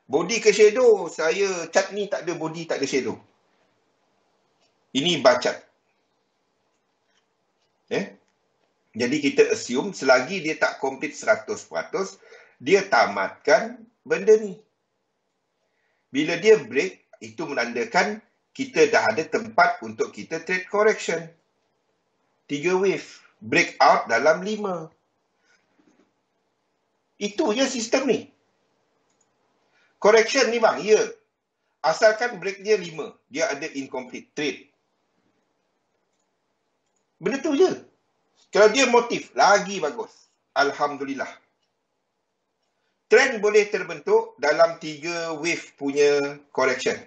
Body ke shadow, saya chart ni tak ada body, tak ada shadow. Ini bar chart. Jadi kita assume selagi dia tak complete 100%, dia tamatkan benda ni. Bila dia break, itu menandakan kita dah ada tempat untuk kita trade correction. 3 wave. Breakout dalam 5. Itu je sistem ni. Correction ni bang, ya. Asalkan break dia 5. Dia ada incomplete trade. Benda tu je. Kalau dia motif, lagi bagus. Alhamdulillah. Trend boleh terbentuk dalam 3 wave punya correction.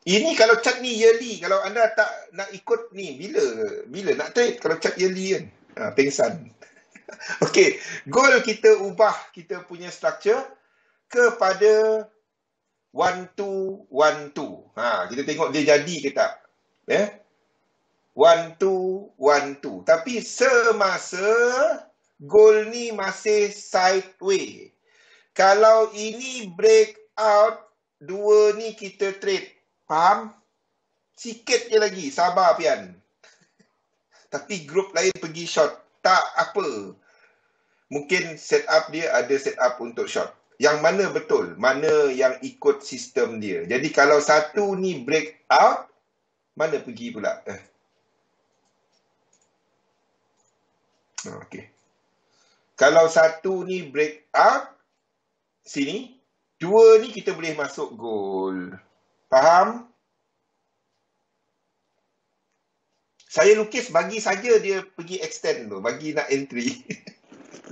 Ini kalau chart ni yearly, kalau anda tak nak ikut ni, bila nak trade kalau chart yearly kan? Pengsan. Okey, goal kita ubah kita punya structure kepada 1-2-1-2. Kita tengok dia jadi ke tak. 1-2-1-2. Tapi semasa goal ni masih sideways. Kalau ini breakout, 2 ni kita trade. Faham? Sikit je lagi. Sabar pian. Tapi grup lain pergi short. Tak apa. Mungkin setup dia ada setup untuk short. Yang mana betul? Mana yang ikut sistem dia? Jadi kalau satu ni breakout, mana pergi pula? Okey. Kalau satu ni breakout, sini. 2 ni kita boleh masuk goal. Faham? Saya lukis bagi saja dia pergi extend tu. Bagi nak entry.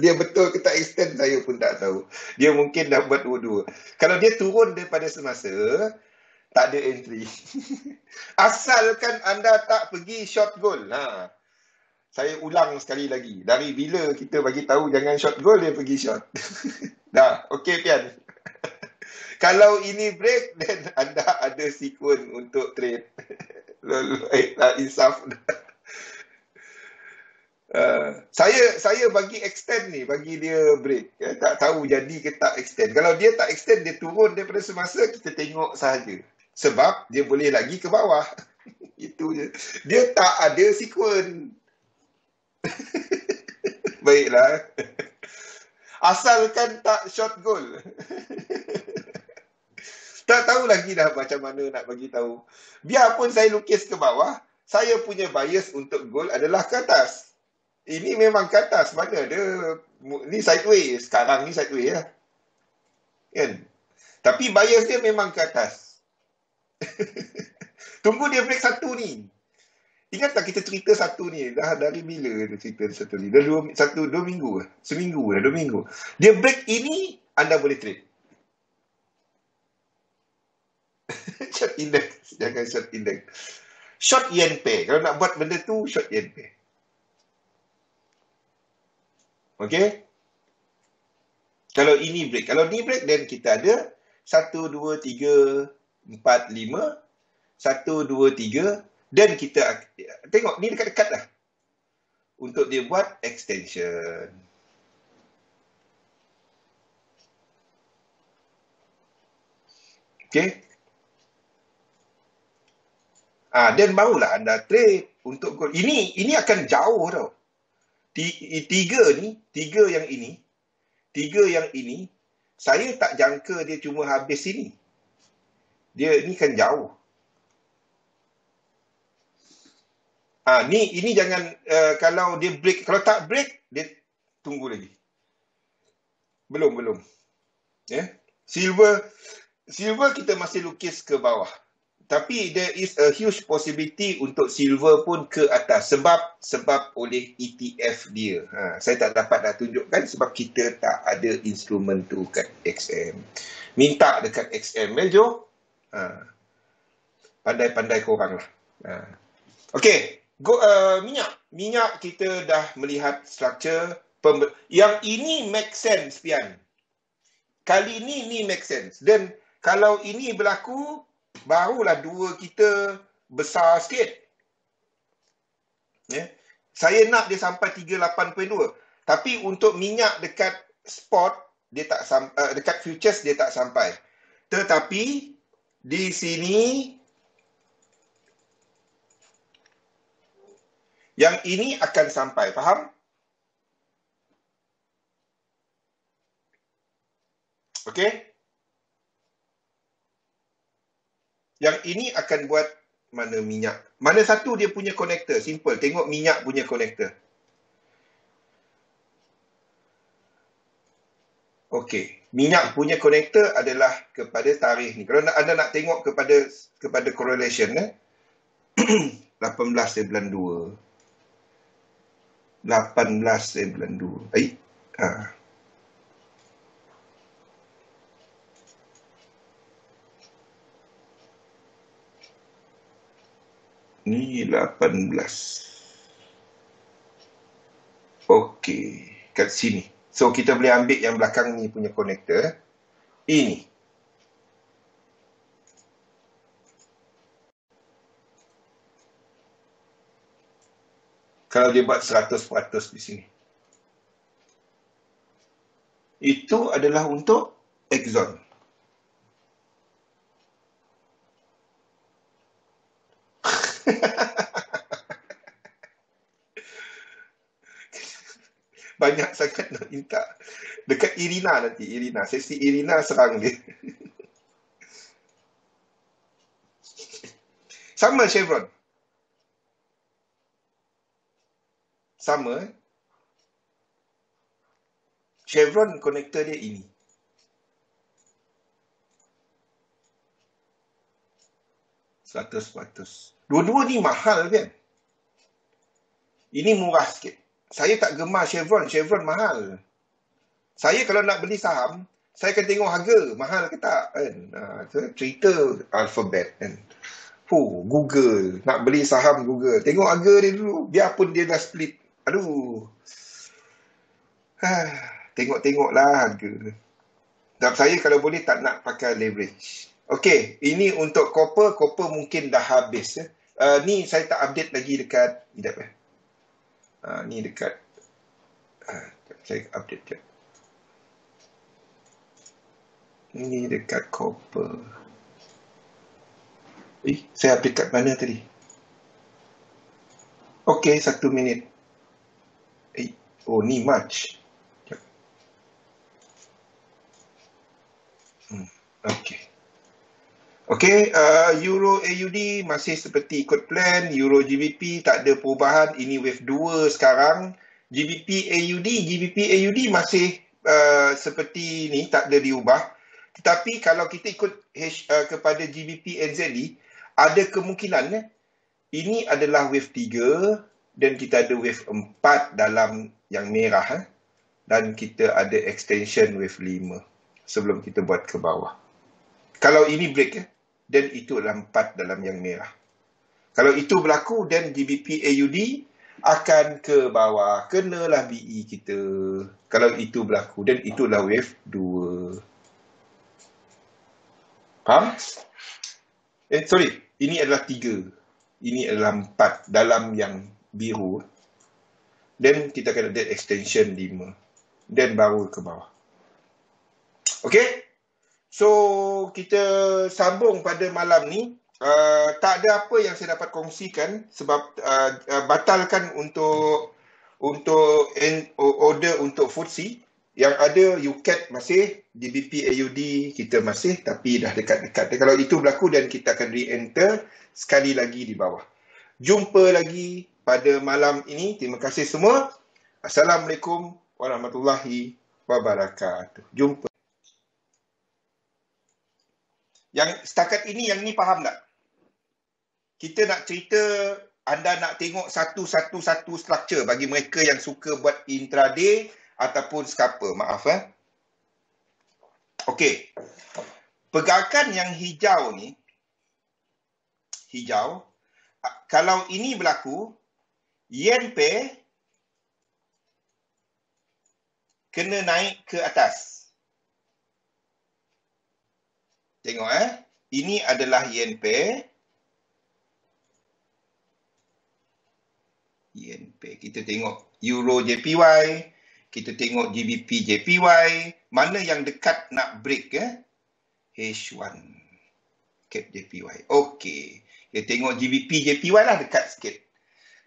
Dia betul ke tak extend, saya pun tak tahu. Dia mungkin dah buat dua-dua. Kalau dia turun daripada semasa, tak ada entry. Asalkan anda tak pergi short goal. Saya ulang sekali lagi. Dari bila kita bagi tahu jangan short goal, dia pergi short. Dah, okey pian. Kalau ini break, then anda ada sekuen untuk trade. Insaf. Saya bagi extend ni, bagi dia break. Tak tahu jadi ke tak extend. Kalau dia tak extend, dia turun daripada semasa, kita tengok sahaja. Sebab dia boleh lagi ke bawah. Itu je. Dia tak ada sekuen. Baiklah. Asalkan tak short goal. Tak tahu lagi dah macam mana nak bagi tahu. Biarpun saya lukis ke bawah, saya punya bias untuk goal adalah ke atas. Ini memang ke atas. Mana ada. Ni sideways. Sekarang ni sideways lah. Kan? Tapi bias dia memang ke atas. Tunggu dia break satu ni. Ingat tak kita cerita satu ni? Dah dari bila kita cerita satu ni? Dah dua minggu. Seminggu dah, 2 minggu. Dia break ini, anda boleh trade. Short index. Jangan short index. Short yen pair. Kalau nak buat benda tu, short yen pair. Okay? Kalau ini break. Kalau ni break, then kita ada 1, 2, 3, 4, 5. 1, 2, 3. Dan kita tengok, ni dekat-dekat dah. Untuk dia buat extension. Okay? Dan barulah anda trade untuk gold. Ini akan jauh tau. Tiga yang ini, saya tak jangka dia cuma habis sini. Dia ni kan jauh. Ini jangan, kalau dia break, kalau tak break, dia tunggu lagi. Belum. Ya. Silver kita masih lukis ke bawah. Tapi there is a huge possibility untuk silver pun ke atas sebab oleh ETF dia. Saya tak dapat nak tunjukkan sebab kita tak ada instrumen tu kat XM. Minta dekat XM, Jo. Pandai-pandai korang lah. Okey, minyak kita dah melihat struktur. Yang ini make sense, Pian. Kali ni make sense. Dan kalau ini berlaku, barulah dua kita besar sikit. Saya nak dia sampai 38.2. Tapi untuk minyak dekat spot, dia tak dekat futures dia tak sampai. Tetapi di sini yang ini akan sampai, faham? Okey? Yang ini akan buat mana minyak. Mana satu dia punya konektor? Simple. Tengok minyak punya konektor. Okey. Minyak punya konektor adalah kepada tarikh ni. Kalau anda nak tengok kepada correlation, 18/2. 18/2. Ni 18. Okey, kat sini. So kita boleh ambil yang belakang ni punya konektor. Ini. Kalau dia buat 100% di sini. Itu adalah untuk Exxon. Banyak sangat nak minta. Dekat Irina nanti. Sesi Irina serang dia. Sama Chevron. Sama. Chevron konektor dia ini. $100. Dua-dua ni mahal kan? Ini murah sikit. Saya tak gemar Chevron. Chevron mahal. Saya kalau nak beli saham, saya akan tengok harga. Mahal ke tak? Kan? Cerita Alphabet. Kan? Google. Nak beli saham Google. Tengok harga dia dulu. Biarpun dia dah split. Aduh. Tengok-tengoklah harga. Dan saya kalau boleh tak nak pakai leverage. Okey. Ini untuk copper. Copper mungkin dah habis. Ni saya tak update lagi dekat... ni dekat saya update je. Ini dekat copper. Saya update kat mana tadi? Okey, 1 minit. Oh, ni March. Okey. Okey, Euro AUD masih seperti ikut plan. Euro GBP tak ada perubahan. Ini wave 2 sekarang. GBP AUD masih seperti ni, tak ada diubah. Tetapi kalau kita ikut kepada GBP NZD, ada kemungkinan ini adalah wave 3 dan kita ada wave 4 dalam yang merah. Dan kita ada extension wave 5 sebelum kita buat ke bawah. Kalau ini break, dan itu adalah 4 dalam yang merah. Kalau itu berlaku, dan GBP AUD akan ke bawah. Kenalah BE kita. Kalau itu berlaku, dan itulah wave 2. Faham? Sorry. Ini adalah 3. Ini adalah 4 dalam yang biru. Dan kita akan ada extension 5. Dan baru ke bawah. Okey? So, kita sambung pada malam ni. Tak ada apa yang saya dapat kongsikan sebab batalkan untuk order untuk FTSE. Yang ada UCAT masih, GBP AUD kita masih, tapi dah dekat-dekat. Kalau itu berlaku, dan kita akan re-enter sekali lagi di bawah. Jumpa lagi pada malam ini. Terima kasih semua. Assalamualaikum warahmatullahi wabarakatuh. Jumpa. Yang setakat ini, yang ni faham tak? Kita nak cerita, anda nak tengok satu-satu structure bagi mereka yang suka buat intraday ataupun scalper. Maaf. Okey. Pergerakan yang hijau ni, hijau, kalau ini berlaku, yen pair kena naik ke atas. Tengok ini adalah yen pair. Yen pair. Kita tengok Euro JPY, kita tengok GBP JPY, mana yang dekat nak break H1 cap JPY. Okey. Kita tengok GBP JPY lah dekat sikit.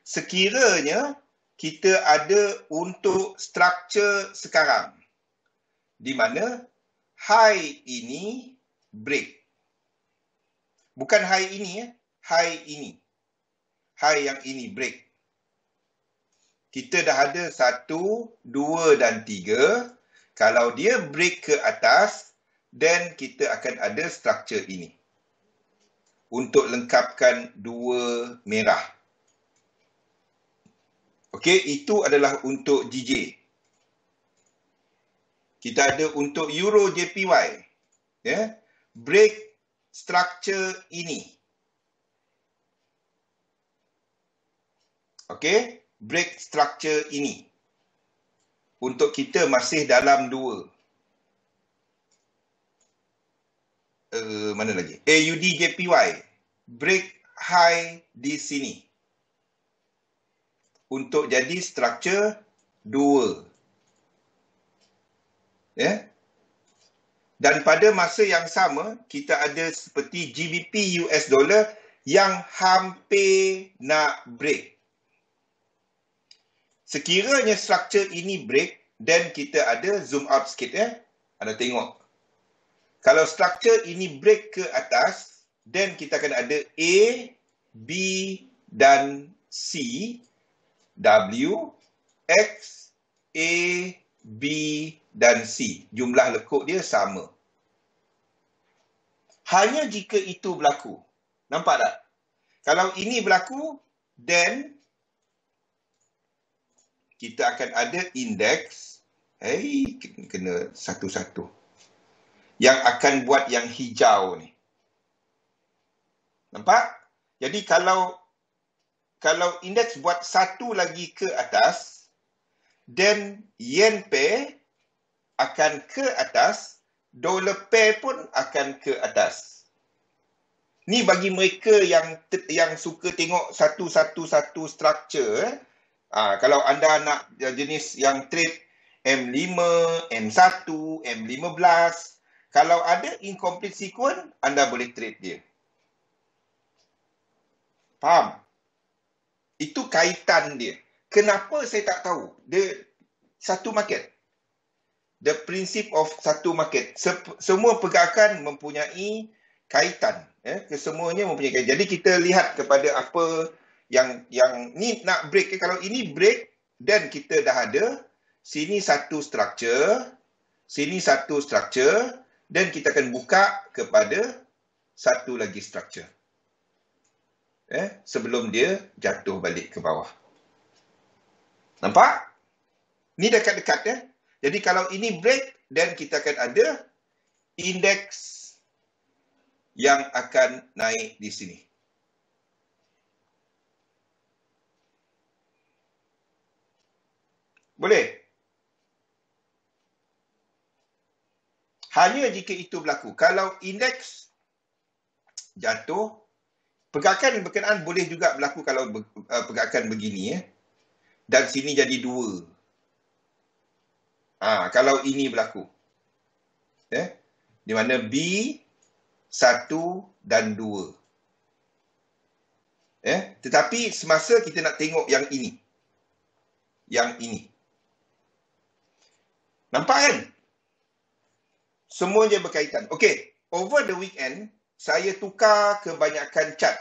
Sekiranya kita ada untuk structure sekarang, di mana high ini break. Bukan high ini high ini. High yang ini break. Kita dah ada 1, 2 dan 3. Kalau dia break ke atas, then kita akan ada structure ini. Untuk lengkapkan 2 merah. Okey, itu adalah untuk GJ. Kita ada untuk Euro JPY. Break structure ini. Okey, break structure ini. Untuk kita masih dalam 2. Mana lagi? AUD JPY. Break high di sini. Untuk jadi structure 2. Dan pada masa yang sama, kita ada seperti GBP US dollar yang hampir nak break. Sekiranya structure ini break, dan kita ada zoom out sikit Anda tengok. Kalau structure ini break ke atas, dan kita akan ada A, B dan C, W, X, A, B dan C. Jumlah lekuk dia sama. Hanya jika itu berlaku. Nampak tak? Kalau ini berlaku, then kita akan ada indeks. Kena satu-satu. Yang akan buat yang hijau ni. Nampak? Jadi kalau indeks buat satu lagi ke atas, then yen pair akan ke atas, dollar pair pun akan ke atas. Ni bagi mereka yang suka tengok satu-satu structure. Kalau anda nak jenis yang trade M5, M1, M15, kalau ada incomplete sequence, anda boleh trade dia. Faham? Itu kaitan dia. Kenapa saya tak tahu? Dia satu market. The principle of satu market. Semua pergerakan mempunyai kaitan. Kesemuanya mempunyai kaitan. Jadi kita lihat kepada apa yang ni nak break. Kalau ini break, dan kita dah ada sini satu structure, sini satu structure, dan kita akan buka kepada satu lagi structure. Sebelum dia jatuh balik ke bawah. Nampak? Ni dekat-dekat ya. Jadi kalau ini break, dan kita akan ada indeks yang akan naik di sini. Boleh? Hanya jika itu berlaku. Kalau indeks jatuh, pergerakan berkenaan boleh juga berlaku kalau pergerakan begini. Dan sini jadi 2. Kalau ini berlaku. Di mana B, 1 dan 2. Tetapi semasa kita nak tengok yang ini. Yang ini. Nampak kan? Semuanya berkaitan. Okey, over the weekend, saya tukar kebanyakan chart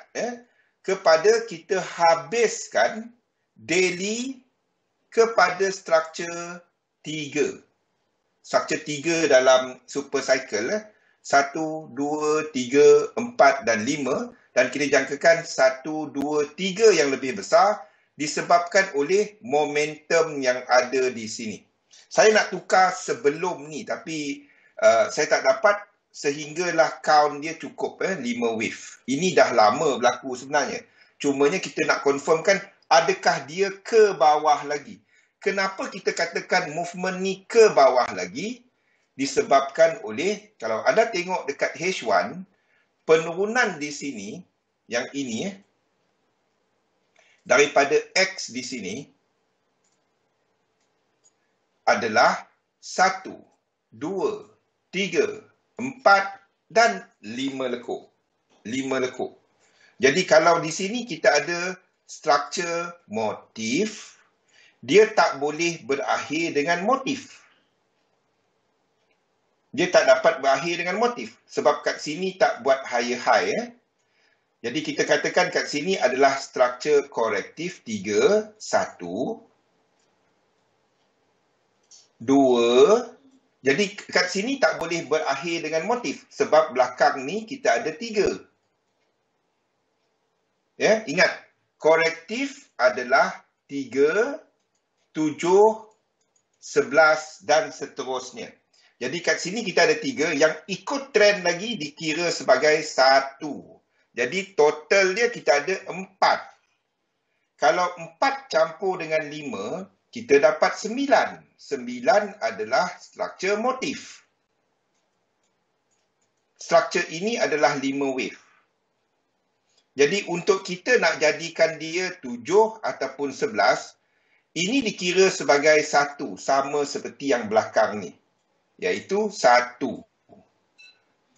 kepada kita habiskan daily kepada struktur 3. Struktur 3 dalam super cycle. 1, 2, 3, 4 dan 5. Dan kita jangkakan 1, 2, 3 yang lebih besar disebabkan oleh momentum yang ada di sini. Saya nak tukar sebelum ni tapi saya tak dapat sehinggalah count dia cukup 5 wave. Ini dah lama berlaku sebenarnya. Cumanya kita nak confirmkan adakah dia ke bawah lagi. Kenapa kita katakan movement ni ke bawah lagi? Disebabkan oleh, kalau anda tengok dekat H1, penurunan di sini, yang ini daripada X di sini, adalah 1, 2, 3, 4 dan 5 lekuk. 5 lekuk. Jadi kalau di sini kita ada struktur motif, dia tak boleh berakhir dengan motif. Dia tak dapat berakhir dengan motif. Sebab kat sini tak buat higher high. Jadi kita katakan kat sini adalah struktur korektif 3, 1, 2. Jadi kat sini tak boleh berakhir dengan motif. Sebab belakang ni kita ada 3. Ingat, korektif adalah 3, 7, 11 dan seterusnya. Jadi kat sini kita ada 3. Yang ikut trend lagi dikira sebagai 1. Jadi total dia kita ada 4. Kalau 4 campur dengan 5, kita dapat 9. 9 adalah struktur motif. Struktur ini adalah 5 wave. Jadi untuk kita nak jadikan dia 7 ataupun 11, ini dikira sebagai 1, sama seperti yang belakang ni. Iaitu 1,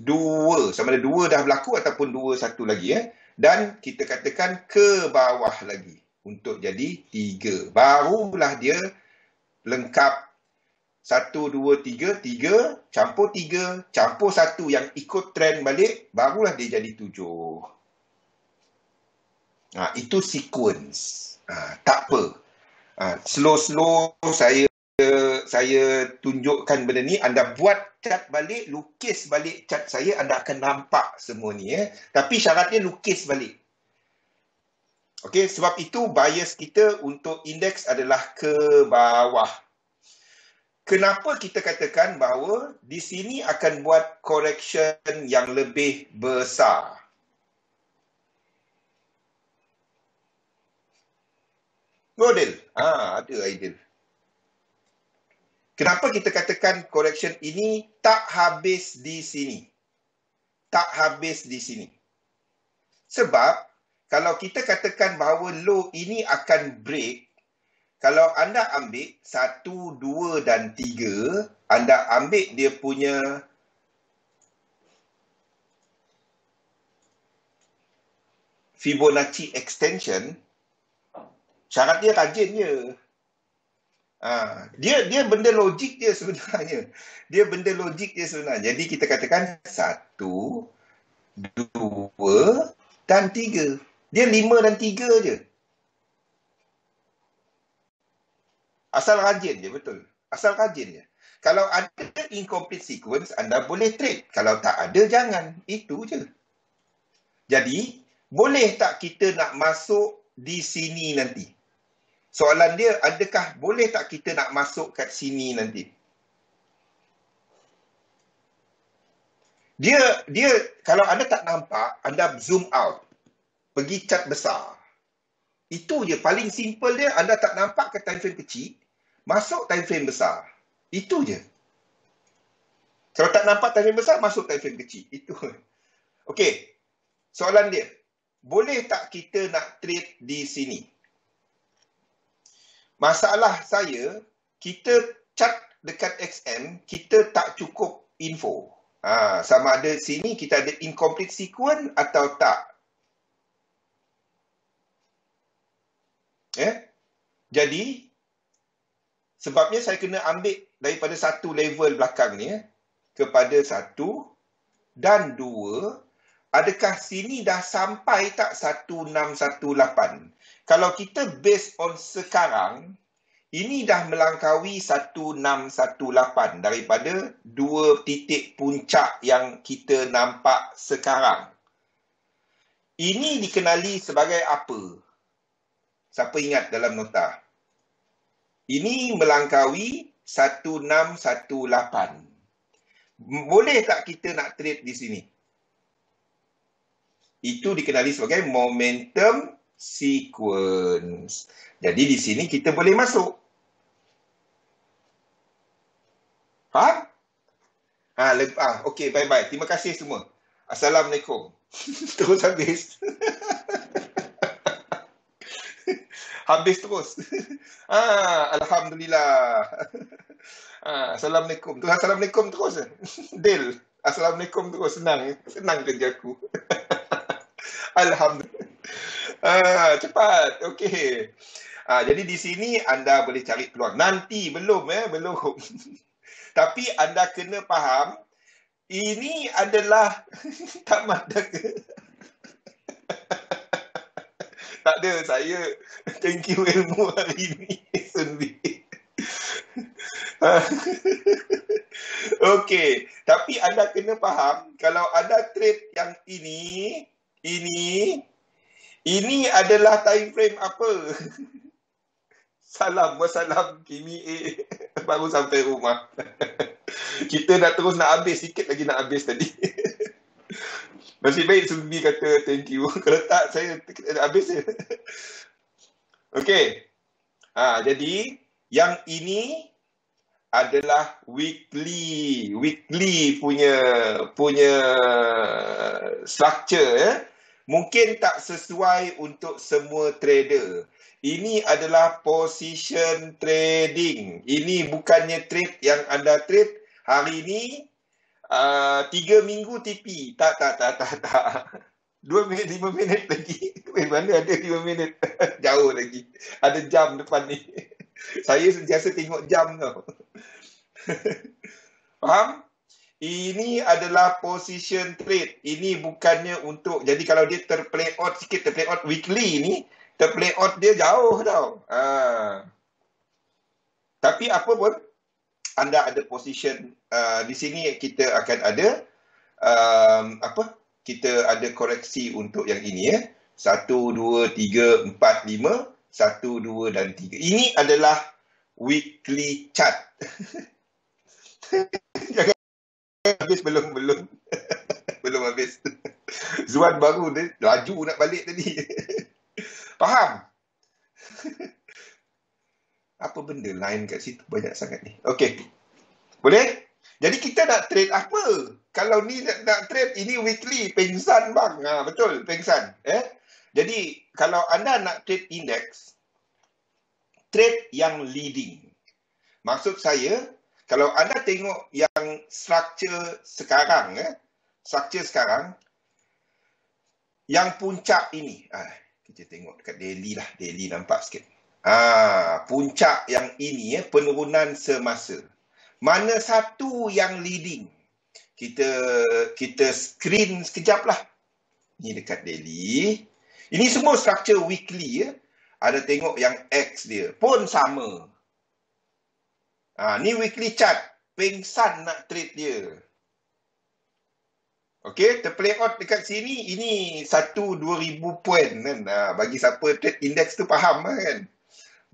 2, sama ada 2 dah berlaku ataupun 2, 1 lagi. Dan kita katakan ke bawah lagi untuk jadi 3. Barulah dia lengkap 1, 2, 3, 3, campur 3, campur 1 yang ikut trend balik, barulah dia jadi 7. Itu sequence. Tak apa. Slow-slow saya tunjukkan benda ni. Anda buat cat balik, lukis balik cat saya, anda akan nampak semua ni. Tapi syaratnya lukis balik. Okey, sebab itu bias kita untuk indeks adalah ke bawah. Kenapa kita katakan bahawa di sini akan buat correction yang lebih besar? Model. Ada idea. Kenapa kita katakan correction ini tak habis di sini? Tak habis di sini. Sebab kalau kita katakan bahawa low ini akan break, kalau anda ambil 1, 2 dan 3, anda ambil dia punya Fibonacci extension, syarat dia rajin je. Dia benda logik dia sebenarnya. Dia benda logik dia sebenarnya. Jadi kita katakan 1, 2 dan 3. Dia 5 dan 3 je. Asal rajin je, betul. Asal rajin je. Kalau ada incomplete sequence, anda boleh trade. Kalau tak ada, jangan. Itu je. Jadi, boleh tak kita nak masuk di sini nanti? Soalan dia, adakah boleh tak kita nak masuk kat sini nanti? Dia kalau anda tak nampak, anda zoom out. Pergi cat besar. Itu je. Paling simple dia, anda tak nampak ke time frame kecil, masuk time frame besar. Itu je. Kalau tak nampak time frame besar, masuk time frame kecil. Itu. Okey. Soalan dia, boleh tak kita nak trade di sini? Masalah saya, kita cat dekat XM, kita tak cukup info. Sama ada sini kita ada incomplete sequence atau tak. Jadi, sebabnya saya kena ambil daripada satu level belakang ni kepada 1 dan 2. Adakah sini dah sampai tak 1618? Kalau kita based on sekarang, ini dah melangkaui 1618 daripada 2 titik puncak yang kita nampak sekarang. Ini dikenali sebagai apa? Siapa ingat dalam nota? Ini melangkaui 1618. Boleh tak kita nak trade di sini? Itu dikenali sebagai momentum sequence. Jadi di sini kita boleh masuk. Faham? Okey, bye-bye. Terima kasih semua. Assalamualaikum. Terus habis. Habis terus. Alhamdulillah. Assalamualaikum. Tuhan Assalamualaikum terus. Del. Assalamualaikum terus. Senang kerja aku. Alhamdulillah. Cepat. Okey. Jadi di sini anda boleh cari peluang. Nanti belum. Tapi anda kena faham, ini adalah tamat daga. Tak ada, saya thank you ilmu hari ini. Okey, tapi anda kena faham, kalau anda trade yang ini adalah time frame apa? Salam, wassalam, Kimi baru sampai rumah. Kita nak terus nak habis, sikit lagi nak habis tadi. Nasib baik Sumbi kata thank you. Kalau tak, saya habis je. Okey. Jadi, yang ini adalah weekly punya structure. Mungkin tak sesuai untuk semua trader. Ini adalah position trading. Ini bukannya trade yang anda trade hari ini 3 minggu TP. Tak. 2 minit, 5 minit lagi. Mana ada 5 minit? Jauh lagi. Ada jam depan ni. Saya sentiasa tengok jam tau. Faham? Ini adalah position trade. Ini bukannya untuk, jadi kalau dia terplay out sikit, terplay out weekly ni, terplay out dia jauh tau. Tapi apa pun, anda ada position. Di sini kita akan ada kita ada koreksi untuk yang ini 1, 2, 3, 4, 5, 1, 2 dan 3. Ini adalah weekly chart. Jangan habis, belum belum habis. Zuan baru dia laju nak balik tadi. Faham? Apa benda lain kat situ banyak sangat ni. Okey. Boleh? Jadi kita nak trade apa? Kalau ni nak trade, ini weekly, pengsan bang. Betul, pengsan. Jadi kalau anda nak trade index, trade yang leading. Maksud saya, kalau anda tengok yang structure sekarang, Yang puncak ini, kita tengok dekat daily lah. Daily nampak sikit. Puncak yang ini penurunan semasa. Mana satu yang leading? Kita screen sekejap lah. Ni dekat daily. Ini semua structure weekly ya. Ada tengok yang X dia pun sama. Ni weekly chart. Pengsan nak trade dia. Okey, terplay out dekat sini. Ini 1-2,000 poin kan. Bagi siapa trade index tu faham kan.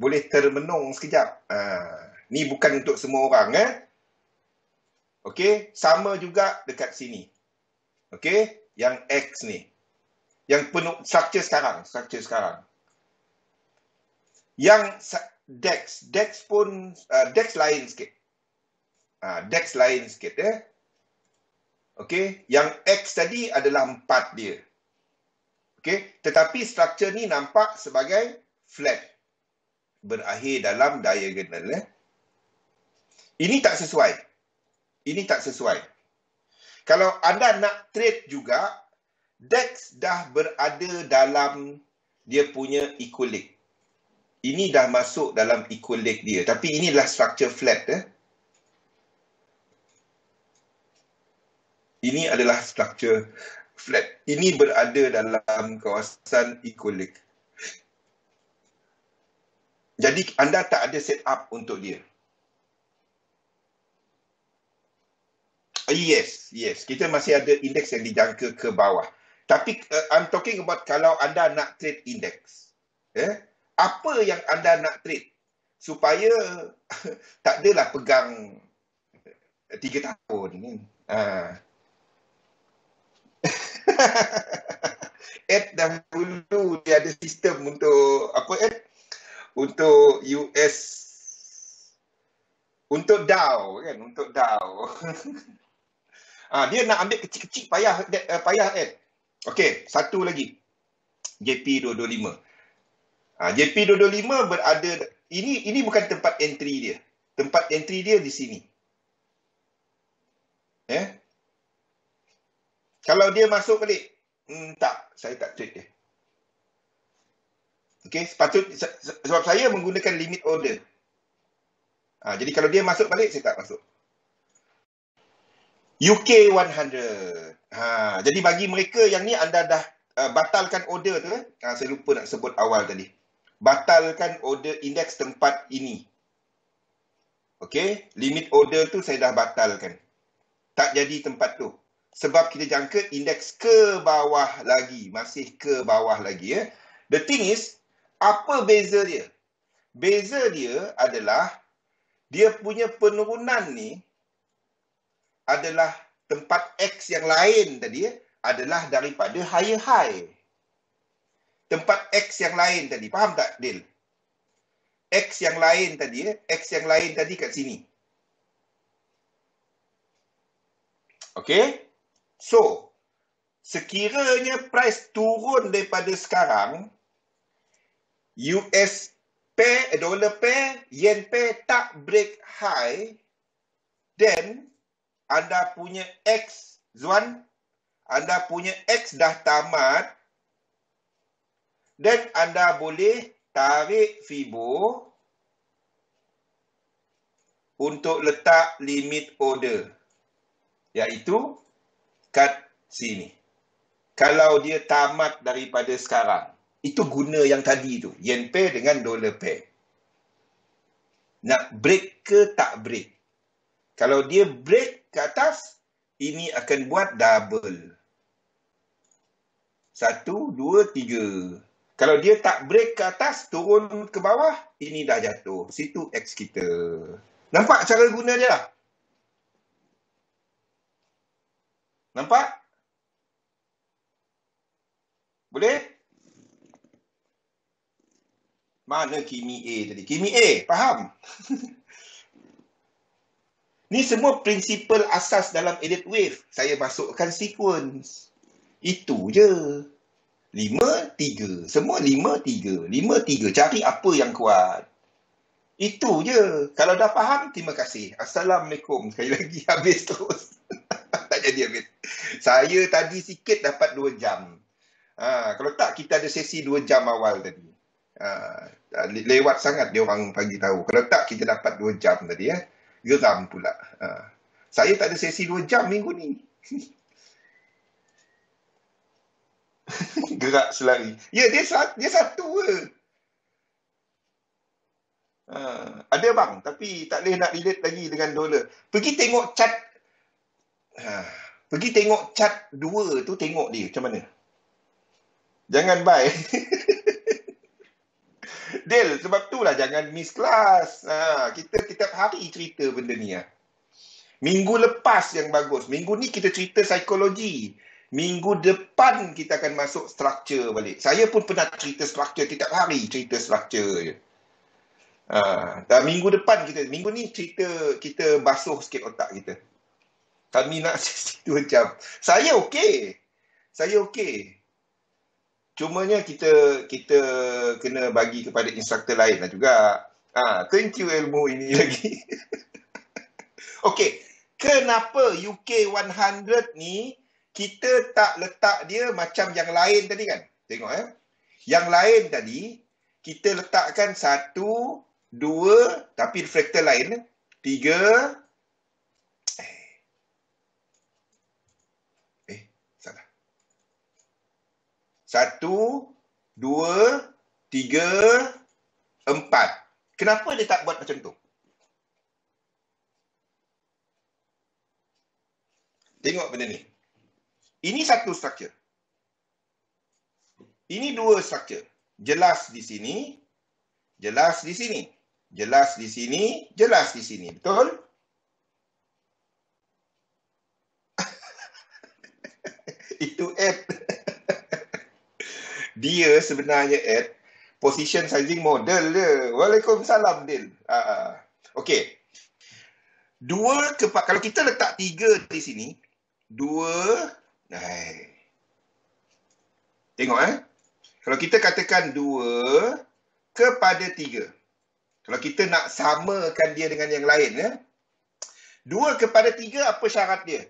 Boleh termenung sekejap. Ni bukan untuk semua orang Okey, sama juga dekat sini. Okey, yang X ni. Yang penuh structure sekarang. Yang DEX pun DEX lain sikit. DEX lain sikit Okey, yang X tadi adalah 4 dia. Okey, tetapi struktur ni nampak sebagai flat. Berakhir dalam diagonal Ini tak sesuai. Kalau anda nak trade juga, DEX dah berada dalam dia punya equilibrium. Ini dah masuk dalam equilibrium dia. Tapi inilah struktur flat Ini adalah struktur flat. Ini berada dalam kawasan equilibrium. Jadi anda tak ada setup untuk dia. Yes. Kita masih ada indeks yang dijangka ke bawah. Tapi I'm talking about kalau anda nak trade indeks. Apa yang anda nak trade? Supaya tak adalah pegang 3 tahun. Ed dahulu dia ada sistem untuk untuk US, untuk Dow kan, untuk Dow. Dia nak ambil kecil-kecil payah Ed. Okey, satu lagi. JP225. JP225 berada ini bukan tempat entry dia. Tempat entry dia di sini. Kalau dia masuk balik, saya tak trade dia. Okey, sebab saya menggunakan limit order. Jadi kalau dia masuk balik, saya tak masuk. UK 100. Jadi bagi mereka yang ni anda dah batalkan order tu saya lupa nak sebut awal tadi. Batalkan order indeks tempat ini. Okey, limit order tu saya dah batalkan. Tak jadi tempat tu. Sebab kita jangka indeks ke bawah lagi. Masih ke bawah lagi The thing is, apa beza dia? Beza dia adalah dia punya penurunan ni adalah tempat X yang lain tadi adalah daripada higher high. Tempat X yang lain tadi. Faham tak, Dil? X yang lain tadi X yang lain tadi kat sini. Okey? So, sekiranya price turun daripada sekarang, US pair, dollar pair, yen pair tak break high, then anda punya X, Zuan, anda punya X dah tamat, dan anda boleh tarik Fibo untuk letak limit order. Iaitu kat sini. Kalau dia tamat daripada sekarang, itu guna yang tadi tu, yen pair dengan dollar pair. Nak break ke tak break? Kalau dia break ke atas, ini akan buat double. 1, 2, 3. Kalau dia tak break ke atas, turun ke bawah, ini dah jatuh. Situ X kita. Nampak cara guna dia lah? Nampak? Boleh? Mana Kimi A tadi? Kimi A, faham? Ni semua prinsipal asas dalam edit wave. Saya masukkan sequence. Itu je. 5, 3. Semua 5, 3. 5, 3. Cari apa yang kuat. Itu je. Kalau dah faham, terima kasih. Assalamualaikum. Sekali lagi habis terus. Tak jadi habis. Saya tadi sikit dapat 2 jam. Kalau tak, kita ada sesi 2 jam awal tadi. Lewat sangat dia orang bagi tahu. Kalau tak, kita dapat 2 jam tadi. Geram pula. Saya tak ada sesi 2 jam minggu ni. Gerak selari. Ya, dia satu ke. Ada bang, tapi tak boleh nak relate lagi dengan dolar. Pergi tengok cat. Pergi tengok cat 2 tu, tengok dia macam mana. Jangan buy. Del, sebab tu lah jangan miss kelas. Kita setiap hari cerita benda ni. Minggu lepas yang bagus. Minggu ni kita cerita psikologi. Minggu depan kita akan masuk structure balik. Saya pun pernah cerita structure setiap hari. Cerita structure je. Dan minggu depan minggu ni kita basuh sikit otak kita. Kami nak 2 jam. Saya okey. Cumanya kita kena bagi kepada instruktor lain lah juga. Thank you ilmu ini lagi. Okey. Kenapa UK 100 ni kita tak letak dia macam yang lain tadi kan? Tengok Yang lain tadi kita letakkan 1, 2, tapi refraktor lain 3. Salah. 1, 2, 3, 4. Kenapa dia tak buat macam tu? Tengok benda ni. Ini satu structure. Ini 2 structure. Jelas di sini, jelas di sini. Jelas di sini, jelas di sini. Betul? Itu add. Dia sebenarnya add position sizing model dia. Waalaikumsalam, Dil. Okey. Kalau kita letak 3 di sini, 2. Tengok Kalau kita katakan 2 kepada 3. Kalau kita nak samakan dia dengan yang lain 2 kepada 3, apa syarat dia?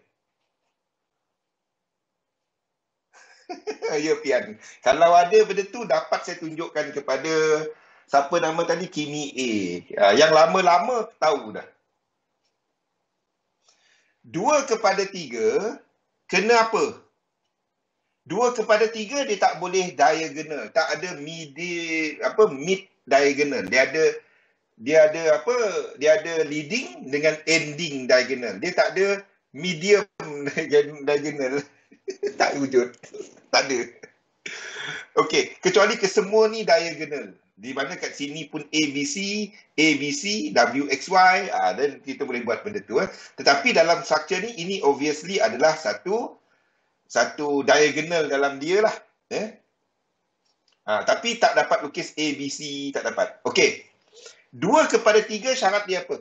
Ya, Pian. Kalau ada benda tu, dapat saya tunjukkan kepada siapa nama tadi, Kimi A. Yang lama-lama tahu dah. 2 kepada 3, kena apa? 2 kepada 3 dia tak boleh diagonal. Tak ada mid diagonal. Dia ada leading dengan ending diagonal. Dia tak ada medium diagonal. Tak wujud. Tak ada. Okey, kecuali kesemua ni diagonal. Di mana kat sini pun ABC, WXY, dan kita boleh buat benda tu. Tetapi dalam structure ni, ini obviously adalah satu diagonal dalam dia lah. Tapi tak dapat lukis ABC, tak dapat. Okey. 2 kepada 3 syarat dia apa?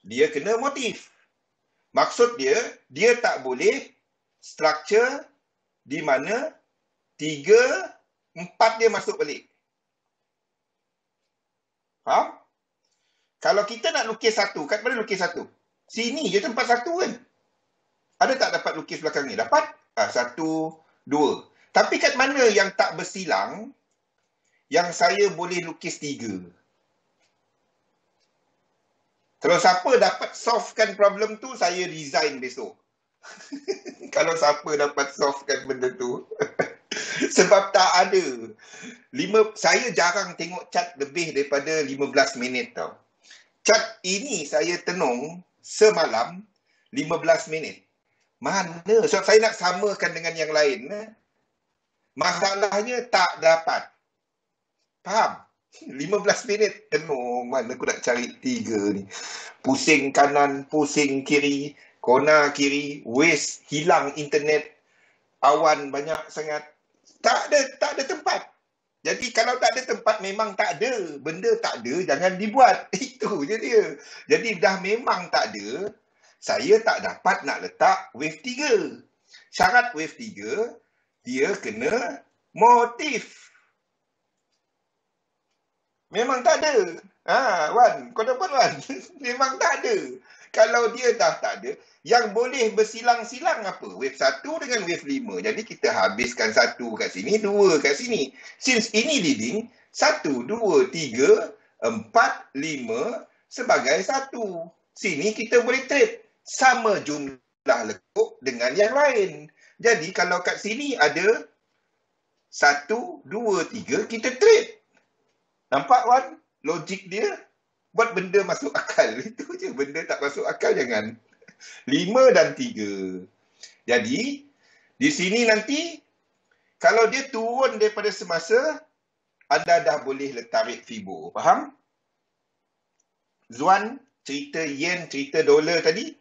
Dia kena motif. Maksud dia tak boleh structure di mana 3, 4 dia masuk balik. Faham? Kalau kita nak lukis satu, kat mana lukis satu? Sini je tempat satu kan? Ada tak dapat lukis belakang ni? Dapat? 1, 2. Tapi kat mana yang tak bersilang, yang saya boleh lukis 3? Kalau siapa dapat solvekan problem tu, saya resign besok. Kalau siapa dapat solvekan benda tu. Sebab tak ada. Saya jarang tengok cat lebih daripada 15 minit tau. Cat ini saya tenung semalam 15 minit. Mana? Sebab saya nak samakan dengan yang lain. Masalahnya tak dapat. Faham? 15 minit tenung. Mana aku nak cari 3 ni. Pusing kanan, pusing kiri, kona kiri, waste, hilang internet, awan banyak sangat. Tak ada tempat. Jadi kalau tak ada tempat, memang tak ada. Benda tak ada, jangan dibuat. Itu je dia. Jadi dah memang tak ada, saya tak dapat nak letak wave 3. Syarat wave 3, dia kena motif. Memang tak ada. Wan, kau dapat Wan? Memang tak ada. kalau dia dah tak ada, yang boleh bersilang-silang apa? Wave 1 dengan wave 5. Jadi kita habiskan 1 kat sini, 2 kat sini. Since ini leading, 1, 2, 3, 4, 5 sebagai 1. Sini kita boleh trade. Sama jumlah lekuk dengan yang lain. Jadi kalau kat sini ada 1, 2, 3, kita trade. Nampak Wan? Logik dia buat benda masuk akal. Itu je, benda tak masuk akal jangan. 5 dan 3. Jadi, di sini nanti, kalau dia turun daripada semasa, anda dah boleh tarik Fibo. Faham? Zuan, cerita yen, cerita dolar tadi,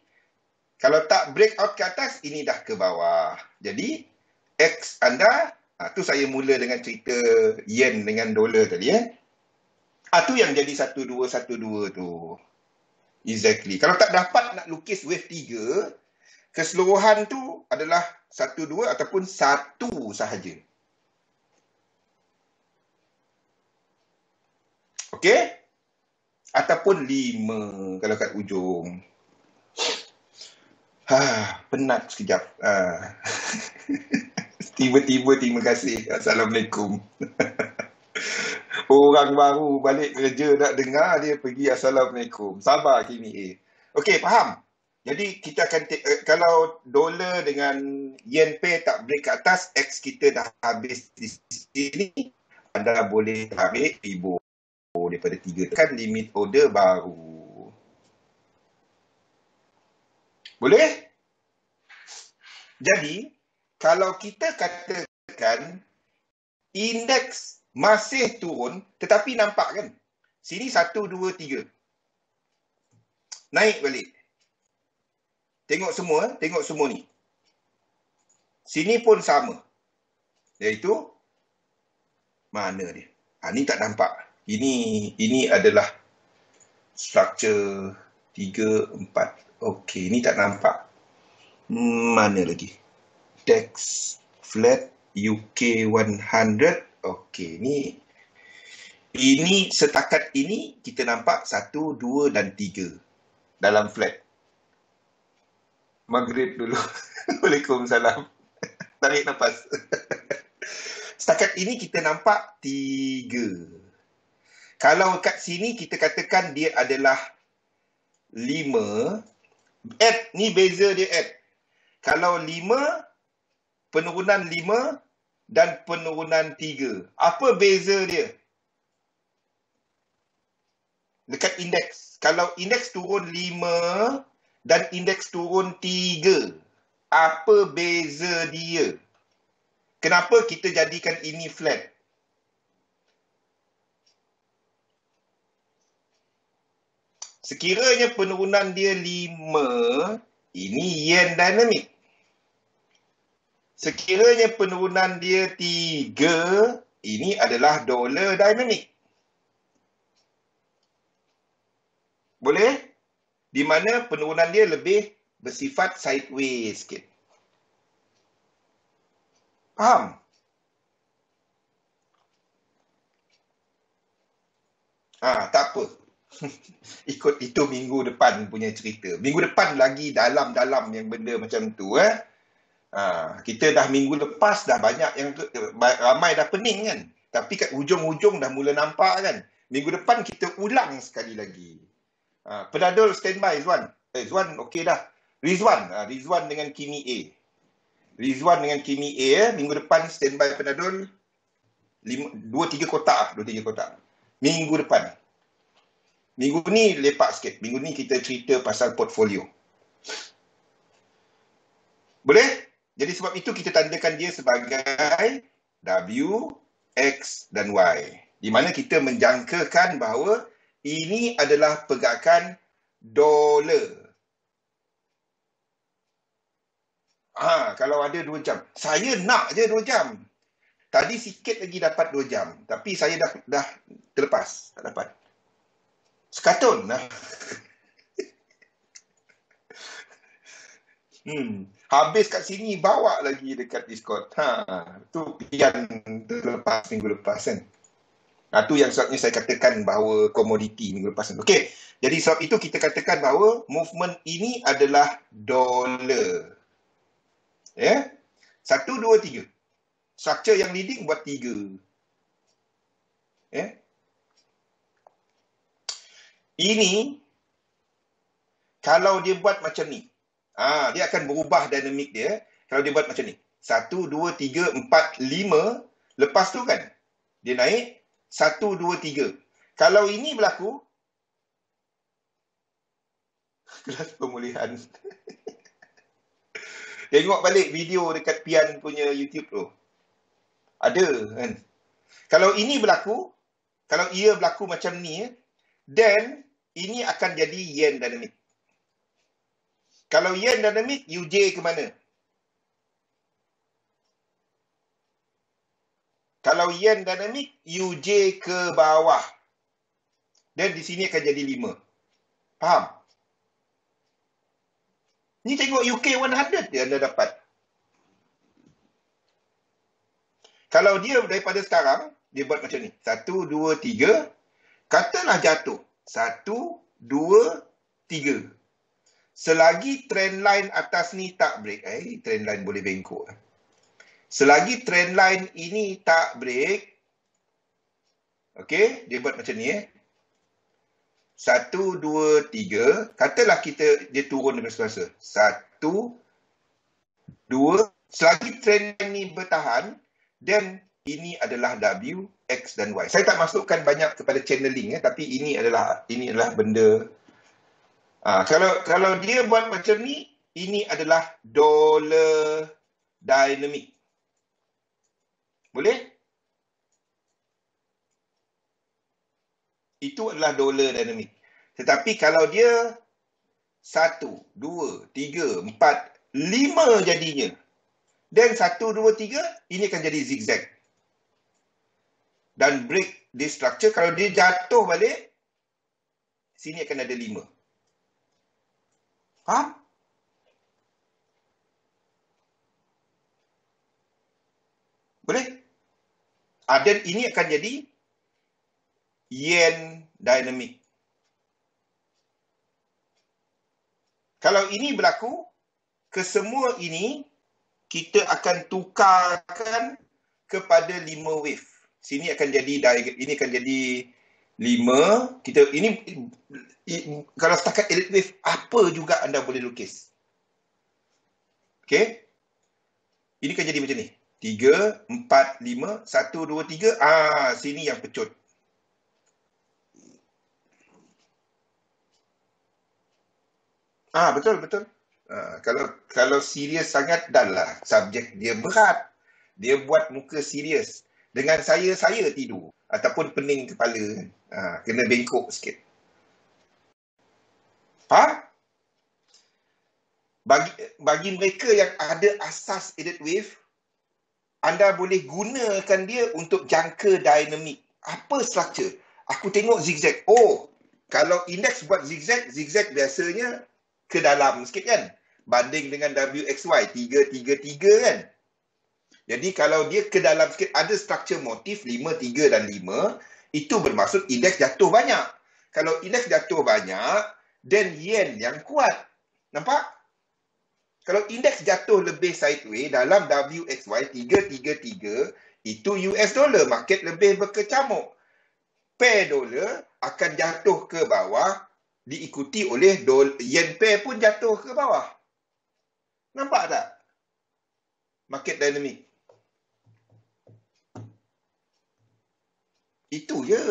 kalau tak break out ke atas, ini dah ke bawah. Jadi, X anda, tu saya mula dengan cerita yen dengan dolar tadi. Tu yang jadi 1212 tu. Exactly. Kalau tak dapat nak lukis wave 3, keseluruhan tu adalah 12 ataupun 1 sahaja. Okey? Ataupun 5 kalau kat ujung. Penat sekejap. Tiba-tiba terima kasih. Assalamualaikum. Orang baru balik kerja nak dengar dia pergi Assalamualaikum. Sabar Kimi A. Okey, faham? Jadi kita akan kalau dolar dengan yen pair tak break ke atas, X kita dah habis di sini, anda boleh tarik Fibo daripada 3 kan limit order baru. Boleh? Jadi, kalau kita katakan indeks masih turun, tetapi nampak kan? Sini 1, 2, 3. Naik balik. Tengok semua ni. Sini pun sama. Iaitu, mana dia? Ni tak nampak. Ini adalah structure 3, 4. Okey, ni tak nampak. Mana lagi? DAX flat UK 100. Okey, ini setakat ini kita nampak 1, 2 dan 3 dalam flat. Maghrib dulu. Waalaikumsalam. Tarik nafas. Setakat ini kita nampak 3. Kalau kat sini kita katakan dia adalah 5. Ni beza dia add. Kalau 5, penurunan 5 dan penurunan 3. Apa beza dia? Dekat indeks. Kalau indeks turun 5 dan indeks turun 3. Apa beza dia? Kenapa kita jadikan ini flat? Sekiranya penurunan dia 5, ini yen dynamic. Sekiranya penurunan dia 3, ini adalah dolar dynamic. Boleh? Di mana penurunan dia lebih bersifat sideways sikit. Faham? Tak apa. Ikut itu minggu depan punya cerita. Minggu depan lagi dalam-dalam yang benda macam tu. Kita dah minggu lepas dah banyak yang ramai dah pening kan. Tapi kat hujung-hujung dah mula nampak kan. Minggu depan kita ulang sekali lagi. Penadol standby Zuan. Zuan okey dah. Rizwan dengan Kimi A. Rizwan dengan Kimi A minggu depan standby penadol 2-3 kotak. Minggu depan. Minggu ni lepak sikit. Minggu ni kita cerita pasal portfolio. Boleh? Jadi sebab itu kita tandakan dia sebagai W, X dan Y. Di mana kita menjangkakan bahawa ini adalah pergerakan dolar. Kalau ada 2 jam. Saya nak je 2 jam. Tadi sikit lagi dapat 2 jam. Tapi saya dah terlepas. Tak dapat. Sekatun lah. Habis kat sini, bawa lagi dekat Discord. Tu pian terlepas minggu lepas kan. Itu yang sebabnya saya katakan bahawa komoditi minggu lepas. Okey, jadi sebab itu kita katakan bahawa movement ini adalah dolar. Ya, 1, 2, 3. Structure yang leading buat 3. Ya. Ini kalau dia buat macam ni, dia akan berubah dinamik dia. Kalau dia buat macam ni, 1, 2, 3, 4, 5. Lepas tu kan, dia naik 1, 2, 3. Kalau ini berlaku, kelas pemulihan. Tengok balik video dekat Pian punya YouTube tu. Ada kan. Kalau ini berlaku, kalau ia berlaku macam ni, then ini akan jadi yen dynamic. Kalau yen dynamic, UJ ke mana? Kalau yen dynamic, UJ ke bawah. Dan di sini akan jadi 5. Faham? Ni tengok UK 100 dia anda dapat. Kalau dia daripada sekarang, dia buat macam ni. 1, 2, 3. Katalah jatuh. 1, 2, 3. Selagi trend line atas ni tak break. Trend line boleh bengkok. Selagi trend line ini tak break. Okey, dia buat macam ni. 1, 2, 3. Katalah dia turun daripada selasa. 1, 2. Selagi trend ini bertahan, then ini adalah W, X dan Y. Saya tak masukkan banyak kepada channeling, tapi ini adalah benda. Kalau dia buat macam ni, ini adalah dollar dynamic. Boleh? Itu adalah dollar dynamic. Tetapi kalau dia 1, 2, 3, 4, 5 jadinya. Dan 1, 2, 3, ini akan jadi zigzag. Dan break this structure, kalau dia jatuh balik, sini akan ada 5. Faham? Boleh? Dan ini akan jadi yen dynamic. Kalau ini berlaku, kesemua ini kita akan tukarkan kepada 5 wave. Sini akan jadi ini akan jadi 5. Kalau setakat elite wave, apa juga anda boleh lukis. Okey? Ini akan jadi macam ni. 3, 4, 5, 1, 2, 3. Sini yang pecut. Betul. Kalau serius sangat, dah lah. Subjek dia berat. Dia buat muka serius. Dengan saya tidur. Ataupun pening kepala. Kena bengkok sikit. Faham? Bagi mereka yang ada asas elite wave, anda boleh gunakan dia untuk jangka dinamik. Apa structure? Aku tengok zigzag. Kalau indeks buat zigzag biasanya ke dalam sikit kan? Banding dengan WXY 3, 3, 3 kan? Jadi kalau dia ke dalam sikit, ada struktur motif 5, 3 dan 5, itu bermaksud indeks jatuh banyak. Kalau indeks jatuh banyak, then yen yang kuat. Nampak? Kalau indeks jatuh lebih sideways dalam WXY 3, 3, 3, itu US dollar, market lebih berkecamuk. Pair dolar akan jatuh ke bawah, diikuti oleh yen pair pun jatuh ke bawah. Nampak tak? Market dynamic. Itu je.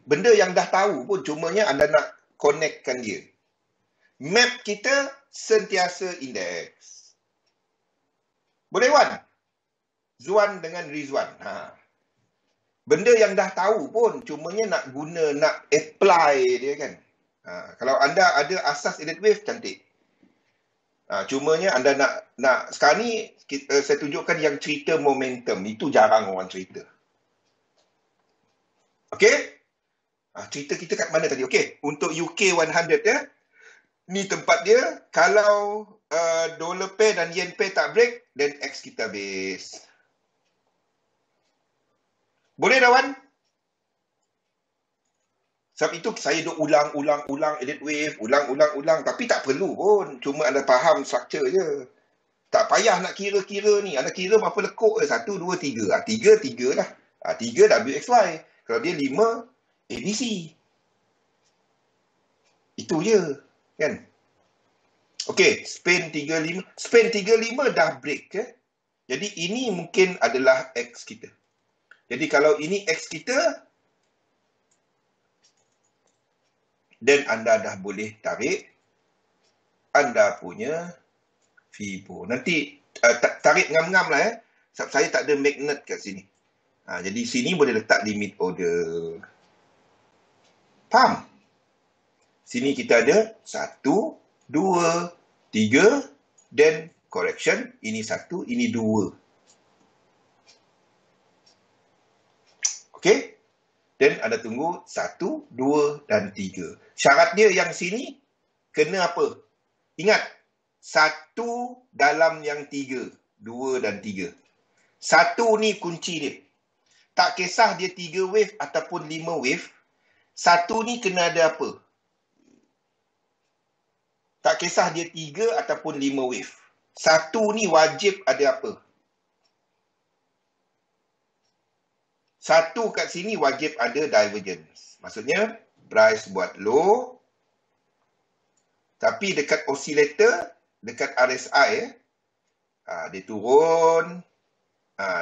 Benda yang dah tahu pun, cumanya anda nak connectkan dia. Map kita sentiasa indeks. Boleh Wan? Zuan dengan Rizwan. Benda yang dah tahu pun, cumanya nak apply dia kan. Kalau anda ada asas elite wave, cantik. Cumanya anda nak sekarang ni saya tunjukkan yang cerita momentum. Itu jarang orang cerita. Okey? Cerita kita kat mana tadi? Okey, untuk UK 100 ya. Ni tempat dia. Kalau dollar pair dan yen pair tak break, then X kita habis. Boleh dah Wan? Sebab itu saya duk ulang elite wave, ulang. Tapi tak perlu pun. Cuma anda faham struktur je. Tak payah nak kira-kira ni. Anda kira berapa lekuk? 1, 2, 3. 3 lah. 3 WXY. Kalau dia 5, ABC. Itu je. Kan? Okey, span 35. Span 35 dah break. Jadi ini mungkin adalah X kita. Jadi kalau ini X kita, dan anda dah boleh tarik anda punya Fibo. Nanti tarik ngam-ngam lah sebab saya tak ada magnet kat sini. Jadi sini boleh letak limit order. Faham? Sini kita ada 1, 2, 3 dan correction. Ini 1, ini 2. Okey? Dan anda tunggu 1, 2 dan 3. Syarat dia yang sini kena apa? Ingat, 1 dalam yang 3. 2 dan 3. 1 ni kunci dia. Tak kisah dia 3 wave ataupun 5 wave. 1 ni kena ada apa? Tak kisah dia 3 ataupun 5 wave. 1 ni wajib ada apa? 1 kat sini wajib ada divergence. Maksudnya, price buat low. Tapi dekat oscillator, dekat RSI, dia turun.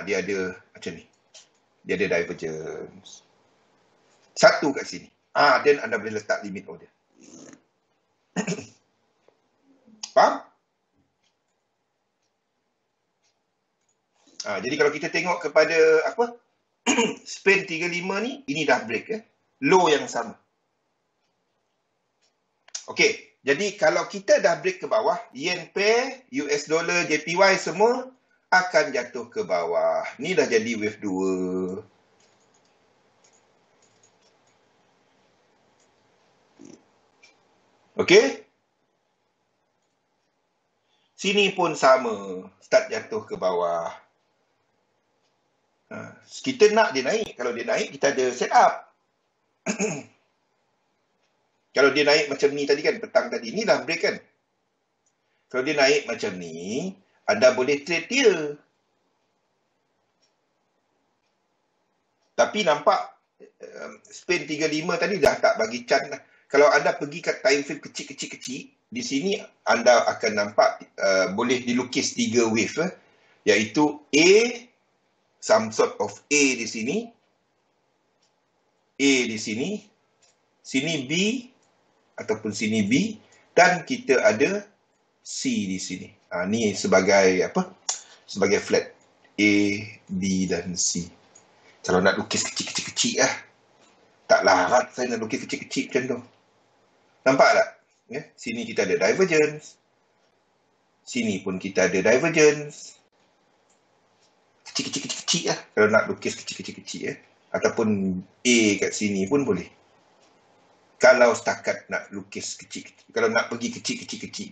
Dia ada macam ni. Dia ada divergence. 1 kat sini. Dan anda boleh letak limit order. Faham? Jadi kalau kita tengok kepada apa? Span 35 ni, ini dah break. Low yang sama. Okey. Jadi kalau kita dah break ke bawah, yen pair, US dollar, JPY semua akan jatuh ke bawah. Ni dah jadi wave 2. Okey? Sini pun sama. Start jatuh ke bawah. Kita nak dia naik. Kalau dia naik, kita ada set up. Kalau dia naik macam ni tadi kan, petang tadi. Ni dah break kan? Kalau dia naik macam ni, anda boleh trade dia. Tapi nampak span 35 tadi dah tak bagi chance lah. Kalau anda pergi kat time frame kecil-kecil, di sini anda akan nampak boleh dilukis 3 wave. Iaitu A, some sort of A di sini. A di sini. Sini B. Ataupun sini B. Dan kita ada C di sini. Ni sebagai apa? Sebagai flat. A, B dan C. Kalau nak lukis kecil-kecil lah. Tak larat saya nak lukis kecil-kecil macam tu. Nampak tak? Sini kita ada divergence. Sini pun kita ada divergence. Kecil-kecil lah. Kalau nak lukis kecil-kecil. Ataupun A kat sini pun boleh. Kalau setakat nak lukis kecil-kecil. Kalau nak pergi kecil-kecil.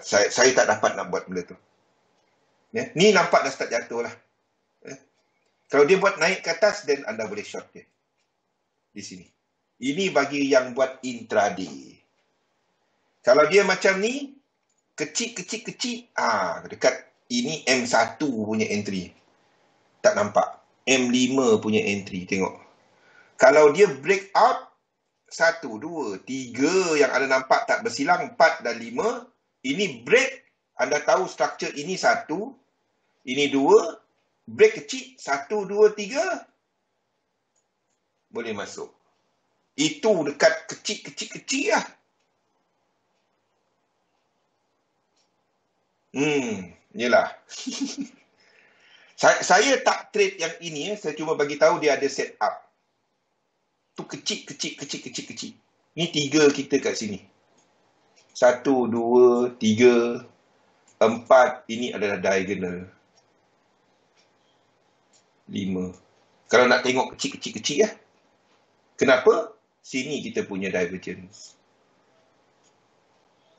Saya tak dapat nak buat benda tu. Ni nampak dah start jatuh lah. Kalau dia buat naik ke atas, then anda boleh short dia. Di sini. Ini bagi yang buat intraday. Kalau dia macam ni, kecil-kecil, dekat ini M1 punya entry. Tak nampak. M5 punya entry, tengok. Kalau dia break out, 1, 2, 3 yang anda nampak tak bersilang, 4 dan 5. Ini break, anda tahu struktur ini 1, ini 2, break kecil, 1, 2, 3, boleh masuk. Itu dekat kecil-kecil lah. Yelah. Saya tak trade yang ini, saya cuma bagi tahu dia ada set up. Tu kecil. Ni 3 kita kat sini. 1, 2, 3, 4. Ini adalah diagonal. 5. Kalau nak tengok kecil lah. Kenapa? Sini kita punya divergence.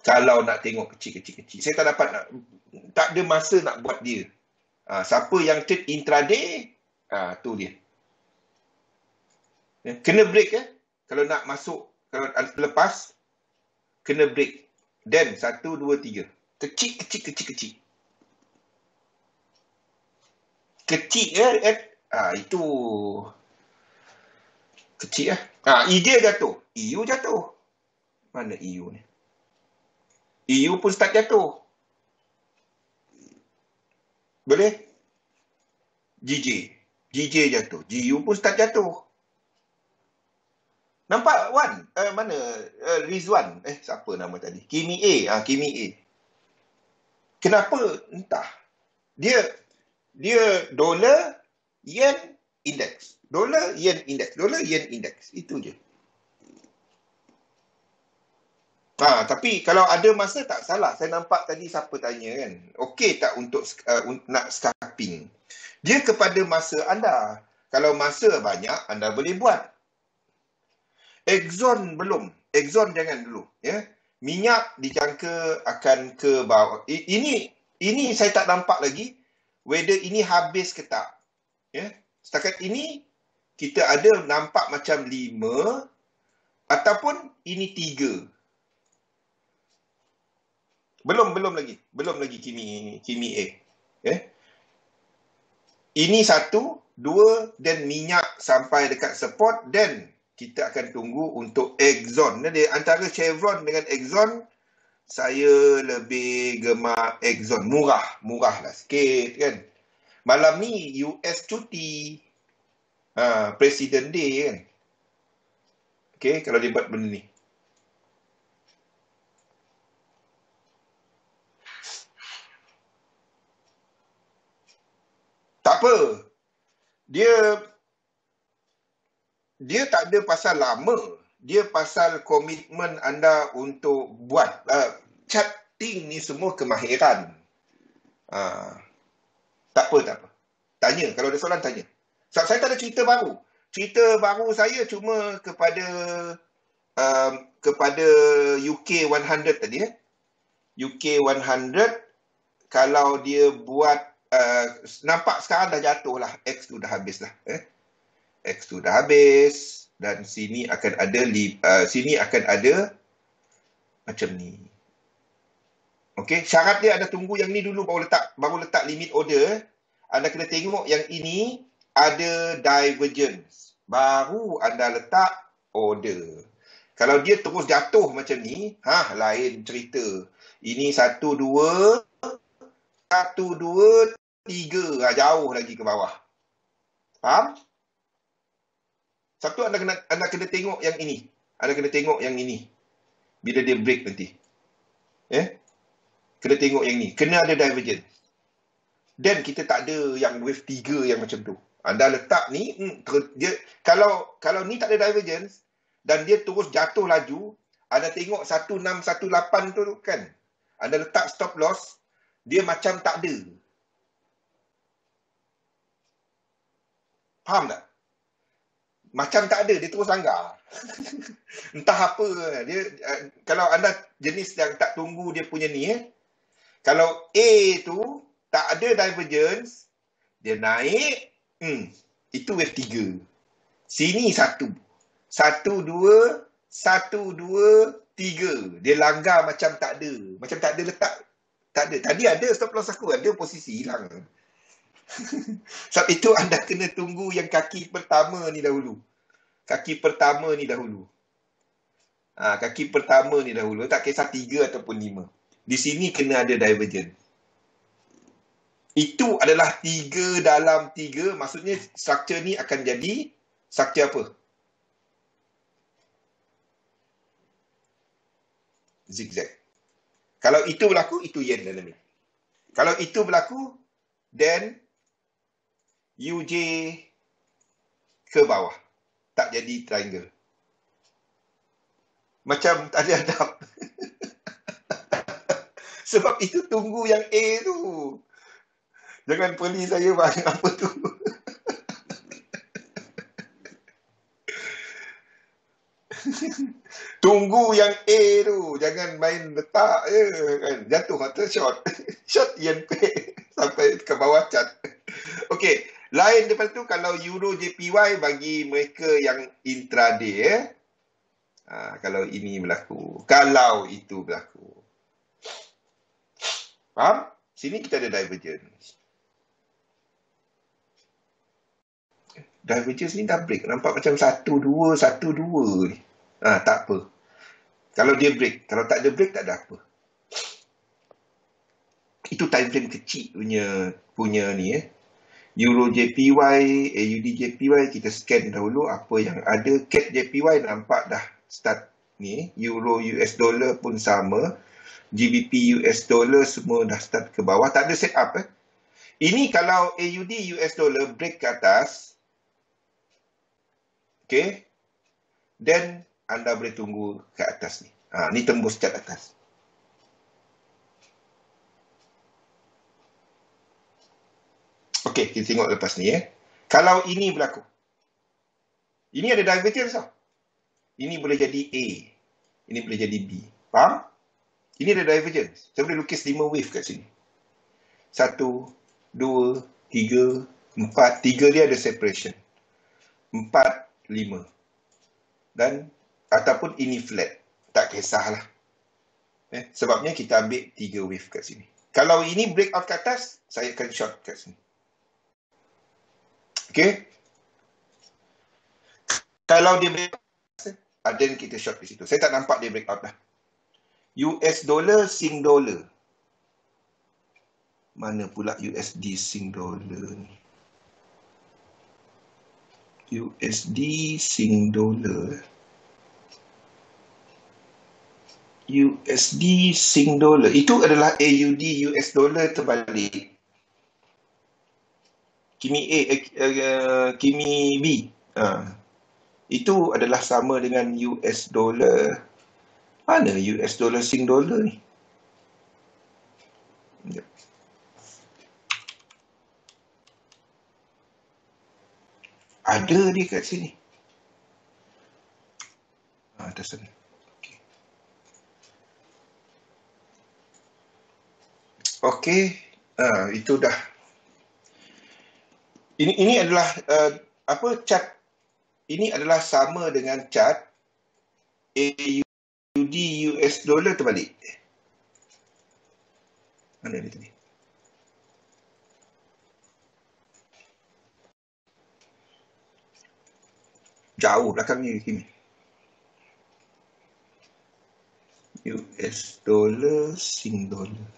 Kalau nak tengok kecil. Saya tak dapat tak ada masa nak buat dia. Siapa yang trade intraday, tu dia. Kena break Kalau nak masuk, kalau lepas, kena break. Then, 1, 2, 3. Kecil. Kecil itu kecil EJ jatuh. EU jatuh. Mana EU ni? EU pun start jatuh. Boleh? GJ jatuh. GU pun start jatuh. Nampak Wan? Mana? Rizwan. Siapa nama tadi? Kimi A. Kimi A. Kenapa? Entah. Dia dolar, yen, index. Dolar, yen, index. Itu je. Tapi kalau ada masa tak salah. Saya nampak tadi siapa tanya kan. Okey tak untuk nak scalping? Dia kepada masa anda. Kalau masa banyak, anda boleh buat. Exxon belum. Exxon jangan dulu. Ya. Minyak dijangka akan ke bawah. Ini saya tak nampak lagi whether ini habis ke tak. Ya. Setakat ini, kita ada nampak macam 5 ataupun ini 3. Belum lagi Kimi A. Ini 1, 2 dan minyak sampai dekat support dan kita akan tunggu untuk Exxon. Jadi antara Chevron dengan Exxon, saya lebih gemar Exxon. Murah lah sikit kan. Malam ni US cuti. Presiden Day kan. Okey, kalau dia buat benda ni. Tak apa. Dia tak ada pasal lama. Dia pasal komitmen anda untuk buat. Chatting ni semua kemahiran. Tak apa. Tanya. Kalau ada soalan, tanya. Sebab saya tak ada cerita baru. Cerita baru saya cuma kepada UK 100 tadi. UK 100, kalau dia buat nampak sekarang dah jatuh lah. X tu dah habis lah. X tu dah habis. Dan sini akan ada macam ni. Okey, syarat dia ada tunggu yang ni dulu baru letak limit order. Anda kena tengok yang ini ada divergence. Baru anda letak order. Kalau dia terus jatuh macam ni, lain cerita. Ini 1, 2, 3, jauh lagi ke bawah. Faham? Satu, anda kena tengok yang ini. Anda kena tengok yang ini. Bila dia break nanti. Kena tengok yang ni. Kena ada divergence. Dan kita tak ada yang wave 3 yang macam tu. Anda letak ni, kalau ni tak ada divergence, dan dia terus jatuh laju, anda tengok 1618 tu kan. Anda letak stop loss, dia macam tak ada. Faham tak? Macam tak ada, dia terus langgar. Entah apa. Kalau anda jenis yang tak tunggu dia punya ni, kalau A tu tak ada divergence, dia naik, itu wave 3. Sini 1. 1, 2, 1, 2, 3. Dia langgar macam tak ada. Macam tak ada letak. Tak ada. Tadi ada stop loss aku, ada posisi hilang. Sebab itu anda kena tunggu yang kaki pertama ni dahulu. Kaki pertama ni dahulu. Tak kisah 3 ataupun 5. Di sini kena ada divergence. Itu adalah 3 dalam 3. Maksudnya struktur ni akan jadi struktur apa? Zigzag. Kalau itu berlaku, itu yen dynamic. Kalau itu berlaku, then UJ ke bawah. Tak jadi triangle. Macam tak ada adab. Sebab itu tunggu yang A tu. Jangan peli saya bang, apa tu. Tunggu yang A tu. Jangan main letak je. Kan? Jatuh atau short. Short yen pay. Sampai ke bawah cat. Okey. Lain daripada tu, kalau Euro JPY bagi mereka yang intraday, Kalau ini berlaku. Kalau itu berlaku. Faham? Sini kita ada divergence. Divergence ni dah break. Nampak macam 1, 2, 1, 2 ni. Tak apa. Kalau dia break. Kalau tak ada break, tak ada apa. Itu time frame kecil punya ni Euro JPY, AUD JPY, kita scan dahulu apa yang ada. CAD JPY nampak dah start ni. Euro US dollar pun sama. GBP US dollar semua dah start ke bawah. Tak ada set up Ini kalau AUD US dollar break ke atas, okay, then anda boleh tunggu ke atas ni. Ni tembus cat atas. Okey, kita tengok lepas ni Kalau ini berlaku. Ini ada divergence tau. Ini boleh jadi A. Ini boleh jadi B. Faham? Ini ada divergence. Saya boleh lukis 5 wave kat sini. 1, 2, 3, 4. 3 dia ada separation. 4, 5. Dan ataupun ini flat. Tak kisahlah. Sebabnya kita ambil 3 wave kat sini. Kalau ini breakout ke atas, saya akan short kat sini. Okay. Kalau dia breakout, then kita short di situ. Saya tak nampak dia breakout dah. US dollar, Sing dollar. Mana pula USD Sing dollar ni? USD Sing dollar. USD Sing dollar. Itu adalah AUD US dollar terbalik. Kimi A, Kimi B. Itu adalah sama dengan US dollar. Mana US dollar Sing dollar ni? Ada dia kat sini. Atas sana. Okey. Itu dah. Ini adalah chart. Ini adalah sama dengan chart AUD US dollar terbalik. Mana dia tadi? Jauh belakang ni. US dollar, Sing dollar.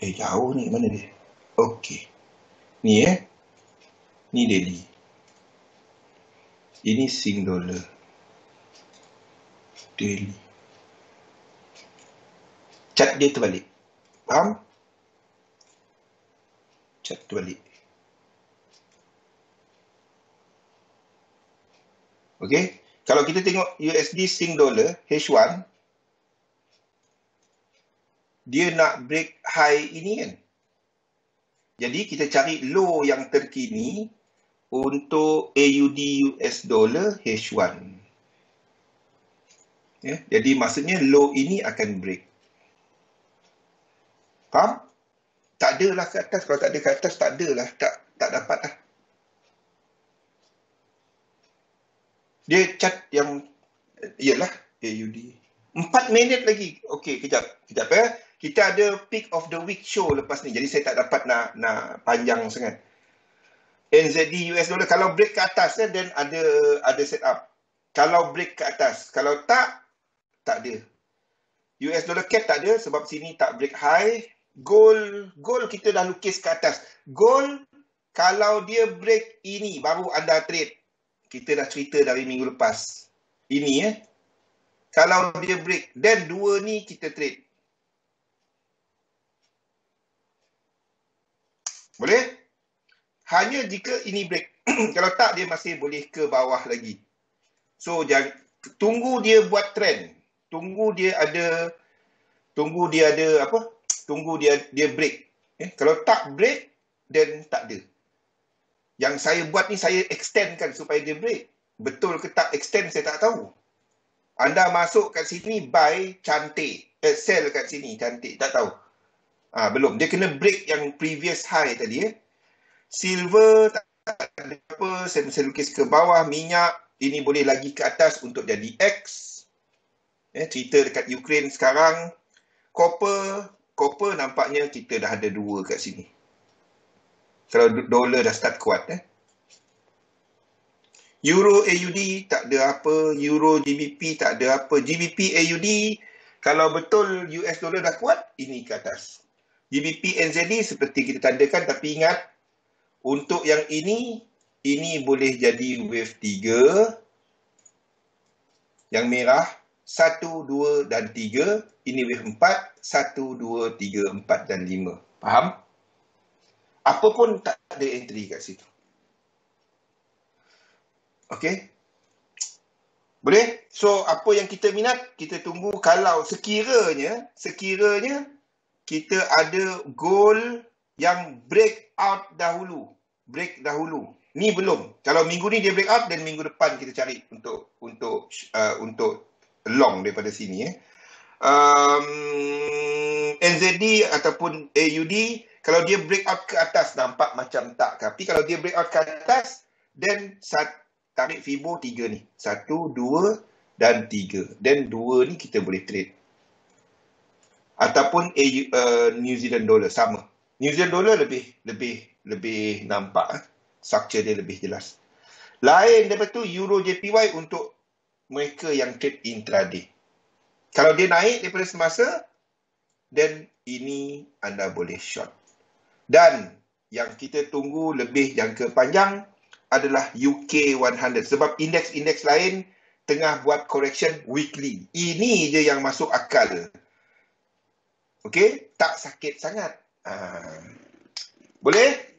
Jauh ni. Mana dia? Okey. Ni Ni daily. Ini Sing dollar. Daily. Chart dia terbalik. Faham? Chart terbalik. Okey. Kalau kita tengok USD Sing dollar, H1, dia nak break high ini kan. Jadi kita cari low yang terkini untuk AUD US dollar H1. Jadi maksudnya low ini akan break. Faham? Tak adalah ke atas. Kalau tak ada ke atas, tak adalah. Tak dapat lah. Dia chart yang ialah AUD. 4 minit lagi. Okey, kejap. Kita ada peak of the week show lepas ni. Jadi saya tak dapat nak panjang sangat. NZD US dollar kalau break ke atas then ada setup. Kalau break ke atas, kalau tak ada. US dollar CAD tak ada sebab sini tak break high. Gold kita dah lukis ke atas. Gold kalau dia break ini baru anda trade. Kita dah cerita dari minggu lepas. Ini kalau dia break, then 2 ni kita trade. Boleh? Hanya jika ini break. Kalau tak, dia masih boleh ke bawah lagi. So, tunggu dia buat trend. Tunggu dia break. Kalau tak break, then tak ada. Yang saya buat ni, saya extendkan supaya dia break. Betul ke tak extend, saya tak tahu. Anda masuk kat sini, buy, cantik. Sell kat sini, cantik. Tak tahu. Belum. Dia kena break yang previous high tadi. Silver, tak ada apa, saya lukis ke bawah, minyak, ini boleh lagi ke atas untuk jadi X. Cerita dekat Ukraine sekarang. Copper nampaknya kita dah ada 2 kat sini. Kalau dolar dah start kuat. Euro AUD tak ada apa, Euro GBP tak ada apa. GBP AUD, kalau betul US dollar dah kuat, ini ke atas. GBP NZD seperti kita tandakan, tapi ingat, untuk yang ini boleh jadi wave 3. Yang merah, 1, 2 dan 3. Ini wave 4, 1, 2, 3, 4 dan 5. Faham? Apa pun tak ada entry kat situ. Okey? Boleh? So, apa yang kita minat, kita tunggu kalau sekiranya kita ada goal yang break out dahulu. Ni belum. Kalau minggu ni dia break out, dan minggu depan kita cari untuk long daripada sini. NZD ataupun AUD, kalau dia break out ke atas, nampak macam tak. Tapi kalau dia break out ke atas, then tarik Fibo 3 ni. 1, 2 dan 3. Dan 2 ni kita boleh trade. Ataupun New Zealand dollar sama. New Zealand dollar lebih nampak. Structure dia lebih jelas. Lain daripada tu, Euro JPY untuk mereka yang trade intraday. Kalau dia naik daripada semasa, then ini anda boleh short. Dan yang kita tunggu lebih jangka panjang adalah UK 100. Sebab indeks-indeks lain tengah buat correction weekly. Ini je yang masuk akal. Okey? Tak sakit sangat. Boleh?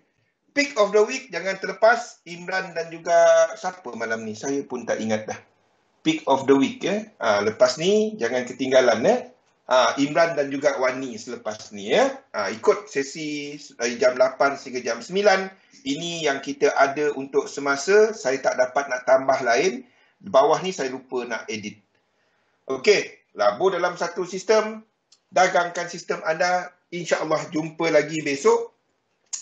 Pick of the week, jangan terlepas. Imran dan juga siapa malam ni? Saya pun tak ingat dah. Pick of the week. Lepas ni, jangan ketinggalan. Imran dan juga Wani selepas ni. Ikut sesi dari jam 8 sehingga jam 9. Ini yang kita ada untuk semasa. Saya tak dapat nak tambah lain. Di bawah ni saya lupa nak edit. Okey, labur dalam satu sistem. Dagangkan sistem anda. InsyaAllah jumpa lagi besok.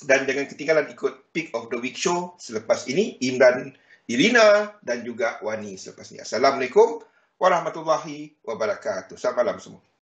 Dan jangan ketinggalan ikut Pick of the Week show selepas ini. Imran, Irina dan juga Wani selepas ini. Assalamualaikum warahmatullahi wabarakatuh. Selamat malam semua.